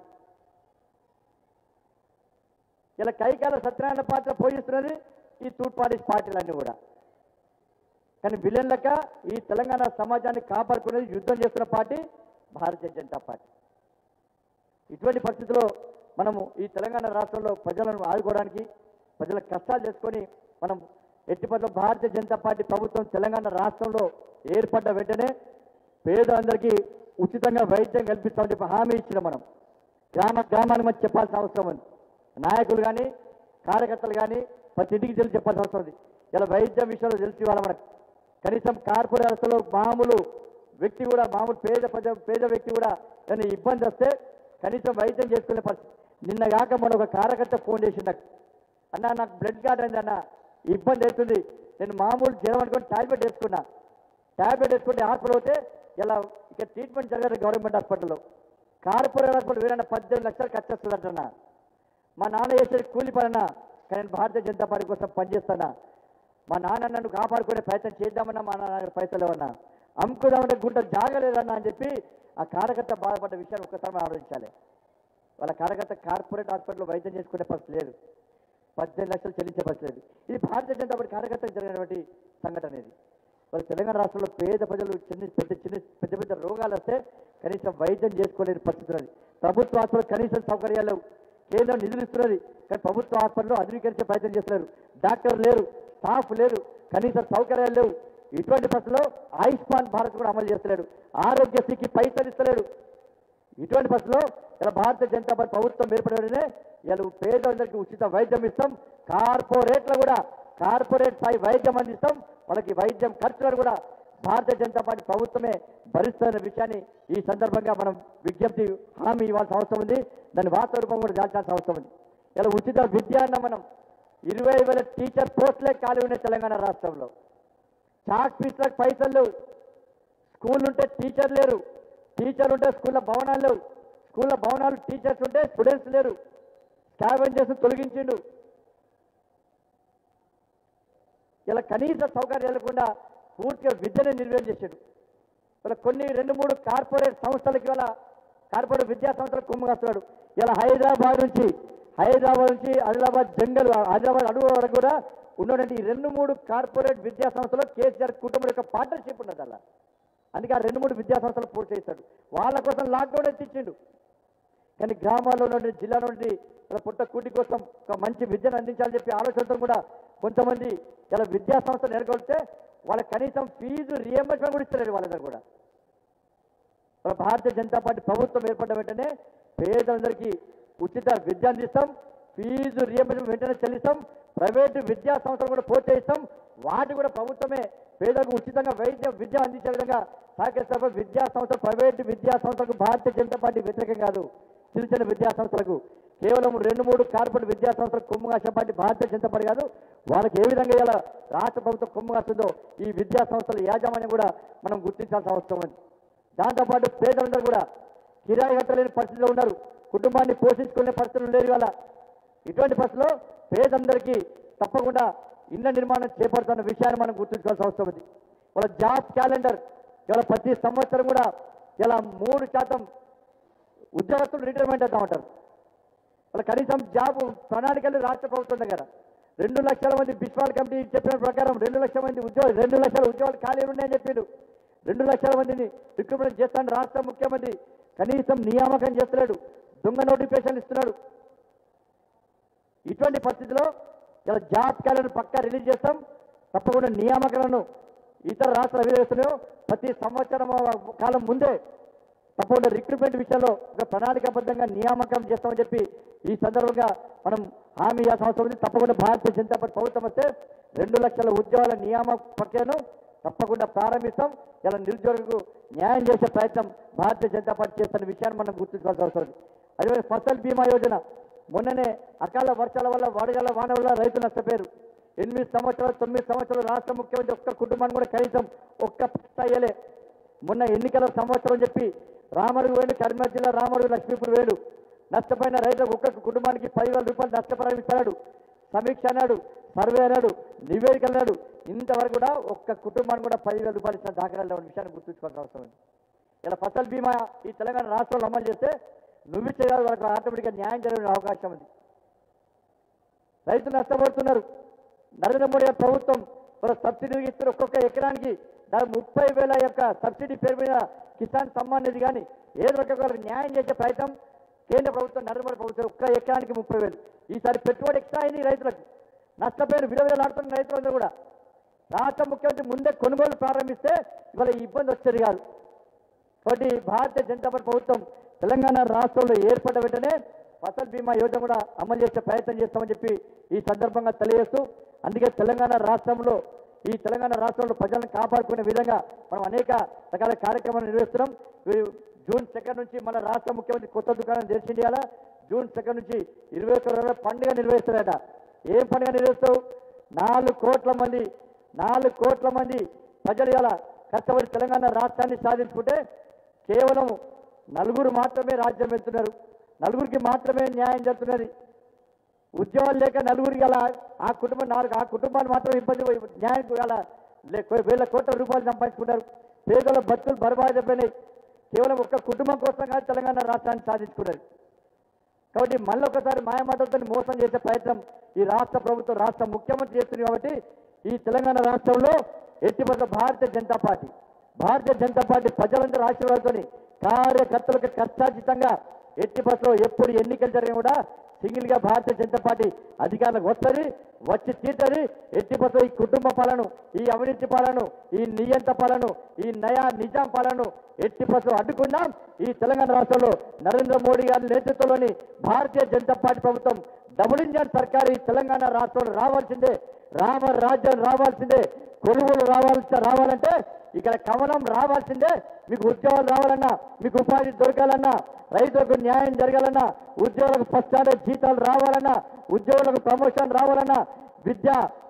D: ఇలా కైకాల సత్యనారాయణ పాత్ర పోషిస్తున్నది ఈ తూర్పాడి పార్టీలన్నీ కూడా. కానీ విలన్లక ఈ తెలంగాణ సమాజాన్ని కాపాడుకునేది యుద్ధం చేస్తున్న పార్టీ భారతీయ జనతా పార్టీ. ఇటువంటి పరిస్థితుల్లో మనము ఈ తెలంగాణ రాష్ట్రంలో ప్రజలను ఆదుకోవడానికి ప్రజల కష్టాలు చేసుకొని మనం ఎట్టిపట్ల భారతీయ జనతా పార్టీ ప్రభుత్వం తెలంగాణ రాష్ట్రంలో ఏర్పడ్డ వెంటనే పేదలందరికీ ఉచితంగా వైద్యం కల్పిస్తామని చెప్పి హామీ ఇచ్చిన మనం గ్రామానికి మనం చెప్పాల్సిన అవసరం ఉంది. నాయకులు కానీ కార్యకర్తలు కానీ ప్రతి ఇంటికి తెలిసి చెప్పాల్సిన అవసరం ఉంది. ఇలా వైద్యం విషయంలో తెలిసి ఇవాళ మనకు కనీసం కార్పొరేట్ వ్యవస్థలో మామూలు వ్యక్తి కూడా పేద వ్యక్తి కూడా ఏదైనా ఇబ్బంది వస్తే కనీసం వైద్యం చేసుకునే పరిస్థితి. నిన్న కాక మన ఒక కార్యకర్త ఫోన్ చేసింది, అన్న నాకు బ్లడ్ కార్డ్ అయింది అన్న, ఇబ్బంది అవుతుంది, నేను మామూలు జ్వరం అనుకుని టాబ్లెట్ వేసుకున్నా, ట్యాబ్లెట్ వేసుకుంటే హాస్పిటల్ పోతే ఇలా ఇక్కడ ట్రీట్మెంట్ జరగదు గవర్నమెంట్ హాస్పిటల్లో. కార్పొరేట్ హాస్పిటల్ వేరే 18 లక్షలు ఖర్చు వస్తుందంటున్నా. మా నాన్న చేసేది కూలి పనన్నా, కానీ నేను భారతీయ జనతా పార్టీ కోసం పనిచేస్తానా. మా నాన్న నన్ను కాపాడుకునే ప్రయత్నం చేద్దామన్నా మా నాన్న పైసలు ఏమన్నా అమ్ముకుందామంటే గుంట జాగలేదన్నా అని చెప్పి ఆ కార్యకర్త బాధపడ్డ విషయాన్ని ఒక్కసారి మనం ఆలోచించాలి. వాళ్ళ కార్యకర్త కార్పొరేట్ హాస్పిటల్లో వైద్యం చేసుకునే పరిస్థితి లేదు, 18 లక్షలు చెల్లించే పరిస్థితి లేదు. ఇది భారతీయ జనతా పార్టీ కార్యకర్తకు జరిగినటువంటి సంఘటన. ఇది వాళ్ళ తెలంగాణ రాష్ట్రంలో పేద ప్రజలు పెద్ద పెద్ద రోగాలు వస్తే కనీసం వైద్యం చేసుకోలేని పరిస్థితి ఉన్నది. ప్రభుత్వ హాస్పిటల్ కనీసం సౌకర్యాలు లేవు. కేంద్రం నిధులు ఇస్తున్నది, కానీ ప్రభుత్వ హాస్పిటల్లో ఆధునీకరించే ప్రయత్నం చేస్తున్నారు. డాక్టర్ లేరు, స్టాఫ్ లేరు, కనీసం సౌకర్యాలు లేవు. ఇటువంటి పరిస్థితుల్లో ఆయుష్మాన్ భారత్ కూడా అమలు చేస్తలేడు, ఆరోగ్యశ్రీకి పైసలు ఇస్తలేడు. ఇటువంటి పరిస్థితుల్లో ఇలా భారతీయ జనతా పార్టీ ప్రభుత్వం ఏర్పడే ఇలా పేదలందరికీ ఉచిత వైద్యం ఇస్తాం, కార్పొరేట్లో కూడా కార్పొరేట్ స్థాయి వైద్యం అందిస్తాం. వాళ్ళకి వైద్యం ఖర్చులను కూడా భారతీయ జనతా పార్టీ ప్రభుత్వమే భరిస్తున్న విషయాన్ని ఈ సందర్భంగా మనం విజ్ఞప్తి హామీ ఇవ్వాల్సిన అవసరం ఉంది. దాని వాస్తవ రూపం కూడా దాల్చాల్సిన అవసరం ఉంది. ఇలా ఉచిత విద్య అన్న మనం 20,000 టీచర్ పోస్టులే ఖాళీ ఉన్నాయి తెలంగాణ రాష్ట్రంలో. చాక్ ఫీజులకు పైసలు లేవు, స్కూల్ ఉంటే టీచర్ లేరు, టీచర్ ఉంటే స్కూళ్ళ భవనాలు లేవు, స్కూళ్ళ భవనాలు టీచర్స్ ఉంటే స్టూడెంట్స్ లేరు. స్కావెంజర్స్ తొలగించిండు. ఇలా కనీస సౌకర్యాలు లేకుండా పూర్తిగా విద్యను నిర్వహణ చేశాడు. ఇలా కొన్ని 2-3 కార్పొరేట్ సంస్థలకి ఇలా కార్పొరేట్ విద్యా సంస్థలకు కుమ్మగాస్తున్నాడు. ఇలా హైదరాబాద్ నుంచి ఆదిలాబాద్ జంగల్, ఆదిలాబాద్ అడుగు వరకు కూడా ఉన్నటువంటి ఈ 2-3 కార్పొరేట్ విద్యా సంస్థలు కేసీఆర్ కుటుంబం యొక్క పార్ట్నర్షిప్ ఉన్నది. అలా అందుకే ఆ 2-3 విద్యా సంస్థలు పూర్తి చేస్తాడు. వాళ్ళ కోసం లాక్డౌన్ ఎత్తిచ్చిండు. కానీ గ్రామాల్లో ఉన్నటువంటి జిల్లాలో నుండి ఇలా పుట్ట కూటి కోసం ఒక మంచి విద్యను అందించాలని చెప్పి ఆలోచనతో కూడా కొంతమంది ఇలా విద్యా సంస్థలు నెలకొల్పితే వాళ్ళకి కనీసం ఫీజు రియంబర్స్మెంట్ కూడా ఇస్తలేరు వాళ్ళందరూ కూడా. వాళ్ళ భారతీయ జనతా పార్టీ ప్రభుత్వం ఏర్పడ్డ వెంటనే పేదలందరికీ ఉచిత విద్య అందిస్తాం, ఫీజు రియంబర్స్మెంట్ వెంటనే చెల్లిస్తాం, ప్రైవేటు విద్యా సంస్థలు కూడా ప్రోత్సహిస్తాం. వాటి కూడా ప్రభుత్వమే పేదలకు ఉచితంగా విద్య అందించే విధంగా సహకరిస్తాం. విద్యా సంస్థలు ప్రైవేటు విద్యా సంస్థలకు భారతీయ జనతా పార్టీ వ్యతిరేకం కాదు. చిన్న చిన్న విద్యా సంస్థలకు కేవలం 2-3 కార్పొరేట్ విద్యా సంస్థలకు కొమ్ము కాసే పార్టీ భారతీయ జనతా పార్టీ కాదు. వాళ్ళకి ఏ విధంగా ఇలా రాష్ట్ర ప్రభుత్వం కొమ్ము కాస్తుందో ఈ విద్యా సంస్థల యాజమాన్యం కూడా మనం గుర్తించాల్సిన అవసరం ఉంది. దాంతోపాటు పేదలందరూ కూడా కిరాయి కట్టలేని పరిస్థితిలో ఉన్నారు, కుటుంబాన్ని పోషించుకునే పరిస్థితులు లేరు. ఇవాళ ఇటువంటి పరిస్థితుల్లో పేదందరికీ తప్పకుండా ఇళ్ల నిర్మాణం చేపడుతున్న విషయాన్ని మనం గుర్తుంచుకోవాల్సిన అవసరం ఉంది. వాళ్ళ జాబ్ క్యాలెండర్ ఇవాళ ప్రతి సంవత్సరం కూడా ఇలా 3% ఉద్యోగస్తులు రిటైర్మెంట్ అవుతామంటారు. వాళ్ళ కనీసం జాబ్ ప్రణాళికలు రాష్ట్ర ప్రభుత్వం దగ్గర 2 లక్షల మంది బిస్వాల్ కమిటీ చెప్పిన ప్రకారం 2 లక్షల మంది 2 లక్షల ఉద్యోగాలు ఖాళీ ఉన్నాయని చెప్పిండు. 2 లక్షల మందిని రిక్రూట్మెంట్ చేస్తాను రాష్ట్ర ముఖ్యమంత్రి, కనీసం నియామకం చేస్తున్నాడు, దొంగ నోటిఫికేషన్ ఇస్తున్నాడు. ఇటువంటి పరిస్థితిలో ఇలా జాబ్ క్యాలెండర్ పక్కా రిలీజ్ చేస్తాం. తప్పకుండా నియామకాలను ఇతర రాష్ట్రాలు వేస్తున్నాయో ప్రతి సంవత్సరం కాలం ముందే తప్పకుండా రిక్రూట్మెంట్ విషయంలో ఒక ప్రణాళికాబద్ధంగా నియామకం చేస్తామని చెప్పి ఈ సందర్భంగా మనం హామీ ఇవ్వాల్సిన అవసరం ఉంది. తప్పకుండా భారతీయ జనతా పార్టీ ప్రభుత్వం వస్తే 2 లక్షల ఉద్యోగాల నియామక ప్రక్రియను తప్పకుండా ప్రారంభిస్తాం. ఇలా నిరుద్యోగులకు న్యాయం చేసే ప్రయత్నం భారతీయ జనతా పార్టీ చేస్తున్న విషయాన్ని మనం గుర్తుంచుకోవాల్సిన అవసరం ఉంది. అదే ఫసల్ బీమా యోజన మొన్ననే అకాల వర్షాల వల్ల వడగళ్ల వాన వల్ల రైతులు నష్టపోయారు. 8 సంవత్సరాలు 9 సంవత్సరాలు రాష్ట్ర ముఖ్యమంత్రి ఒక్క కుటుంబాన్ని కూడా కనీసం ఒక్క పైసా అయ్యలే. మొన్న ఎన్నికల సంవత్సరం చెప్పి రామడుగు వేలు, కరీంనగర్ జిల్లా రామడుగు లక్ష్మీపూర్ వేలు నష్టపోయిన రైతులకు ఒక్కొక్క కుటుంబానికి 10,000 రూపాయలు నష్టపరిహారం ఇస్తాడు. సమీక్ష అన్నాడు, సర్వే అన్నాడు, నివేదిక అన్నాడు. ఇంతవరకు కూడా ఒక్క కుటుంబానికి కూడా 10,000 రూపాయలు ఇచ్చిన దాఖలాలు ఉన్న విషయాన్ని గుర్తుంచుకోవాల్సిన అవసరం ఉంది. ఇలా ఫసల్ బీమా ఈ తెలంగాణ రాష్ట్రంలో అమలు చేస్తే నువ్విచ్చే కాదు వాళ్ళకి ఆటోమేటిక్గా న్యాయం జరిగే అవకాశం ఉంది. రైతులు నష్టపడుతున్నారు. నరేంద్ర మోడీ గారి ప్రభుత్వం సబ్సిడీ ఇస్తున్న ఒక్కొక్క ఎకరానికి 30,000 యొక్క సబ్సిడీ పేరు మీద కిసాన్ సమ్మాన్ నిధి కానీ ఏదో ఒక న్యాయం చేసే ప్రయత్నం కేంద్ర ప్రభుత్వం నరేంద్ర మోడీ ప్రభుత్వం ఒక్క ఎకరానికి 30,000. ఈసారి పెట్టుబడి ఎక్స్ట్రా అయింది రైతులకు. నష్టపోయిన విలువలాడుతున్న రైతులందరూ కూడా రాష్ట్ర ముఖ్యమంత్రి ముందే కొనుగోలు ప్రారంభిస్తే ఇవాళ ఈ ఇబ్బంది వచ్చేది కాదు. కాబట్టి భారతీయ జనతా పార్టీ ప్రభుత్వం తెలంగాణ రాష్ట్రంలో ఏర్పడ్డ వెంటనే ఫసల్ బీమా యోజన కూడా అమలు చేసే ప్రయత్నం చేస్తామని చెప్పి ఈ సందర్భంగా తెలియజేస్తూ, అందుకే తెలంగాణ రాష్ట్రంలో ప్రజలను కాపాడుకునే విధంగా మనం అనేక రకాల కార్యక్రమాలు నిర్వహిస్తున్నాం. జూన్ 2 నుంచి మన రాష్ట్ర ముఖ్యమంత్రి కొత్త దుకాణం తెరిచి చేయాలా. జూన్ 2 నుంచి 21 రోజుల పండుగ నిర్వహిస్తారట. ఏం పండుగ నిర్వహిస్తావు? 4 కోట్ల మంది ప్రజలు ఇలా కష్టపడి తెలంగాణ రాష్ట్రాన్ని సాధించుకుంటే కేవలం నలుగురు మాత్రమే రాజ్యం వెళ్తున్నారు, నలుగురికి మాత్రమే న్యాయం జరుగుతున్నది. ఉద్యోగాలు లేక నలుగురికి అలా ఆ కుటుంబాన్ని మాత్రం ఇబ్బంది న్యాయం అలా వేల కోట్ల రూపాయలు సంపాదించుకుంటారు. పేదల బతుకులు బర్బాదైపోయినాయి. కేవలం ఒక్క కుటుంబం కోసం కాదు తెలంగాణ రాష్ట్రాన్ని సాధించుకున్నారు. కాబట్టి మళ్ళీ ఒకసారి మాయమాటలతో మోసం చేసే ప్రయత్నం ఈ రాష్ట్ర ప్రభుత్వం, రాష్ట్ర ముఖ్యమంత్రి చేస్తుంది. కాబట్టి ఈ తెలంగాణ రాష్ట్రంలో ఎట్టి పరిస్థితుల్లో భారతీయ జనతా పార్టీ ప్రజలందరూ ఆశీర్వాదంతో కార్యకర్తలకు కష్టార్జితంగా ఎట్టి పరిస్థితుల్లో ఎప్పుడు ఎన్నికలు జరిగినా కూడా సింగిల్గా భారతీయ జనతా పార్టీ అధికారులకు వచ్చి తీర్చది. ఎట్టి పరిస్థితుల్లో ఈ కుటుంబ పాలన, ఈ అవినీతి పాలన, ఈ నియంత పాలన, ఈ నిజాం పాలన ఎట్టి పరిస్థితుల్లో అడ్డుకున్నాం. ఈ తెలంగాణ రాష్ట్రంలో నరేంద్ర మోడీ గారి నేతృత్వంలోని భారతీయ జనతా పార్టీ ప్రభుత్వం డబుల్ ఇంజన్ సర్కారు ఈ తెలంగాణ రాష్ట్రంలో రావాల్సిందే. రామరాజ్యం రావాల్సిందే. కొలువులు రావాలంటే ఇక్కడ కమలం రావాల్సిందే. మీకు ఉద్యోగాలు రావాలన్నా, మీకు ఉపాధి దొరకాలన్నా, రైతులకు న్యాయం జరగాలన్నా, ఉద్యోగులకు ఫస్ట్ స్టాండర్డ్ జీతాలు రావాలన్నా, ఉద్యోగులకు ప్రమోషన్ రావాలన్నా, విద్య,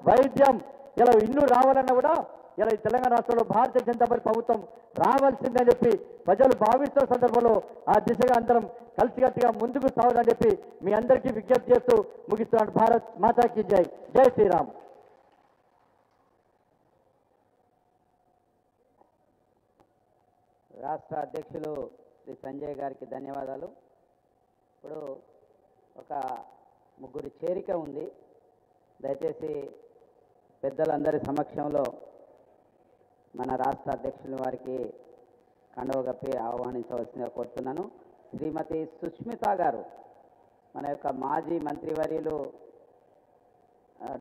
D: వైద్యం, ఇలా ఇల్లు రావాలన్నా కూడా ఇలా ఈ తెలంగాణ రాష్ట్రంలో భారతీయ జనతా పార్టీ ప్రభుత్వం రావాల్సిందని చెప్పి ప్రజలు భావిస్తున్న సందర్భంలో ఆ దిశగా అందరం కలిసికట్టుగా ముందుకు సాగుదని చెప్పి మీ అందరికీ విజ్ఞప్తి చేస్తూ ముగిస్తున్నాను. భారత్ మాతాకి జై. జై శ్రీరామ్.
C: రాష్ట్ర అధ్యక్షులు శ్రీ సంజయ్ గారికి ధన్యవాదాలు. ఇప్పుడు ఒక ముగ్గురి చేరిక ఉంది. దయచేసి పెద్దలందరి సమక్షంలో మన రాష్ట్ర అధ్యక్షుల వారికి కండువ కప్పి ఆహ్వానించవలసిందిగా కోరుతున్నాను. శ్రీమతి సుష్మిత గారు, మన యొక్క మాజీ మంత్రివర్యులు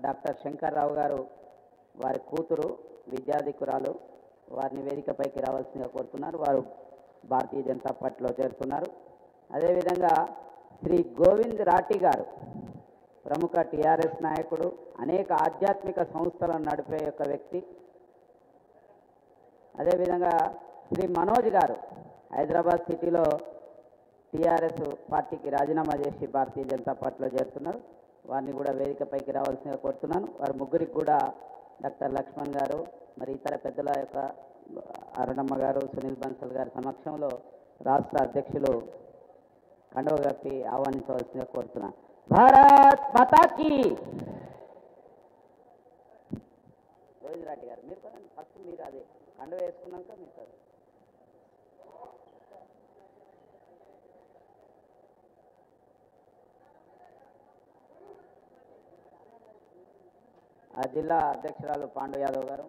C: డాక్టర్ శంకర్రావు గారు వారి కూతురు, విద్యాధికురాలు, వారిని వేదికపైకి రావాల్సిందిగా కోరుతున్నారు. వారు భారతీయ జనతా పార్టీలో చేరుతున్నారు. అదేవిధంగా శ్రీ గోవింద్ రాఠీ గారు, ప్రముఖ టీఆర్ఎస్ నాయకుడు, అనేక ఆధ్యాత్మిక సంస్థలను నడిపే యొక్క వ్యక్తి. అదేవిధంగా శ్రీ మనోజ్ గారు హైదరాబాద్ సిటీలో టీఆర్ఎస్ పార్టీకి రాజీనామా చేసి భారతీయ జనతా పార్టీలో చేరుతున్నారు. వారిని కూడా వేదికపైకి రావాల్సిందిగా కోరుతున్నాను. వారి ముగ్గురికి కూడా డాక్టర్ లక్ష్మణ్ గారు, మరి ఇతర పెద్దల యొక్క అరుణమ్మ గారు, సునీల్ బన్సల్ గారి సమక్షంలో రాష్ట్ర అధ్యక్షులు కండువ కప్పి ఆహ్వానించవలసిందిగా కోరుతున్నాను. భారత్ మాతాకి. గోవిందరాటి గారు మీరు ఫస్ట్ మీరు అదే కండువ వేసుకున్నాక మీరు ఆ జిల్లా అధ్యక్షురాలు పాండు యాదవ్ గారు.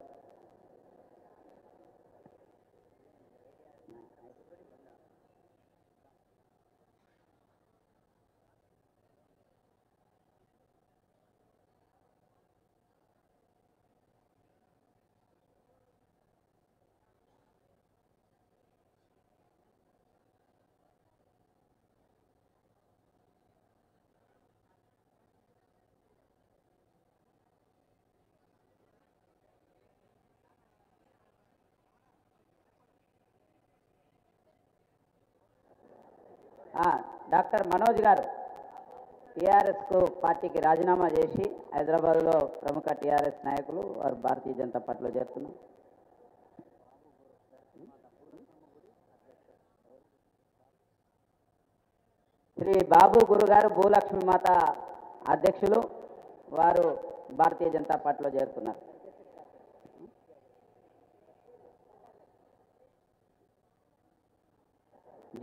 C: డాక్టర్ మనోజ్ గారు టీఆర్ఎస్కు పార్టీకి రాజీనామా చేసి హైదరాబాద్లో ప్రముఖ టీఆర్ఎస్ నాయకులు, వారు భారతీయ జనతా పార్టీలో చేరుతున్నారు. శ్రీ బాబు గురుగారు భూలక్ష్మి మాత అధ్యక్షులు, వారు భారతీయ జనతా పార్టీలో చేరుతున్నారు.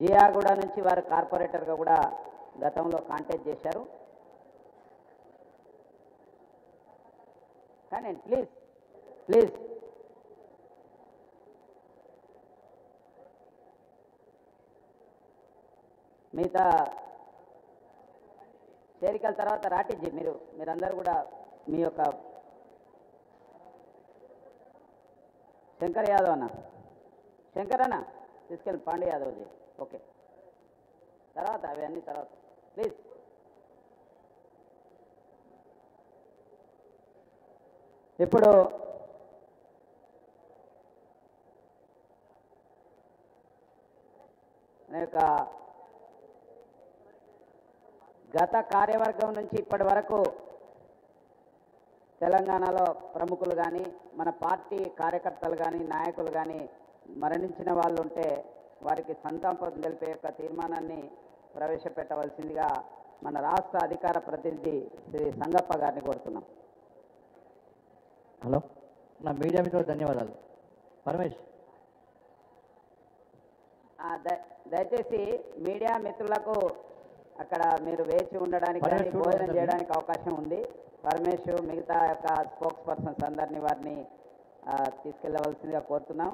C: జియాగూడ నుంచి వారు కార్పొరేటర్గా కూడా గతంలో కాంటాక్ట్ చేశారు. కానీ ప్లీజ్ ప్లీజ్ మిగతా చేరికల తర్వాత రాటిజీ మీరందరూ కూడా మీ యొక్క శంకర్ యాదవ్ అన్న, శంకర్ అన్న తీసుకెళ్ళి పాండే యాదవ్జీ. ఓకే, తర్వాత అవన్నీ తర్వాత ప్లీజ్. ఇప్పుడు యొక్క గత కార్యవర్గం నుంచి ఇప్పటి వరకు తెలంగాణలో ప్రముఖులు కానీ మన పార్టీ కార్యకర్తలు కానీ నాయకులు కానీ మరణించిన వాళ్ళు ఉంటే వారికి సంతాపం తెలిపే యొక్క తీర్మానాన్ని ప్రవేశపెట్టవలసిందిగా మన రాష్ట్ర అధికార ప్రతినిధి శ్రీ సంగప్ప గారిని కోరుతున్నాం.
D: హలో, నా మీడియా మిత్రులకు ధన్యవాదాలు. పరమేష్,
C: దయచేసి మీడియా మిత్రులకు అక్కడ మీరు వేచి ఉండడానికి కానీ
D: పరమేష్
C: భోజనం
D: చూడండి.
C: చేయడానికి అవకాశం ఉంది. పరమేష్ మిగతా యొక్క స్పోక్స్ పర్సన్స్ అందరినీ వారిని తీసుకెళ్లవలసిందిగా కోరుతున్నాం.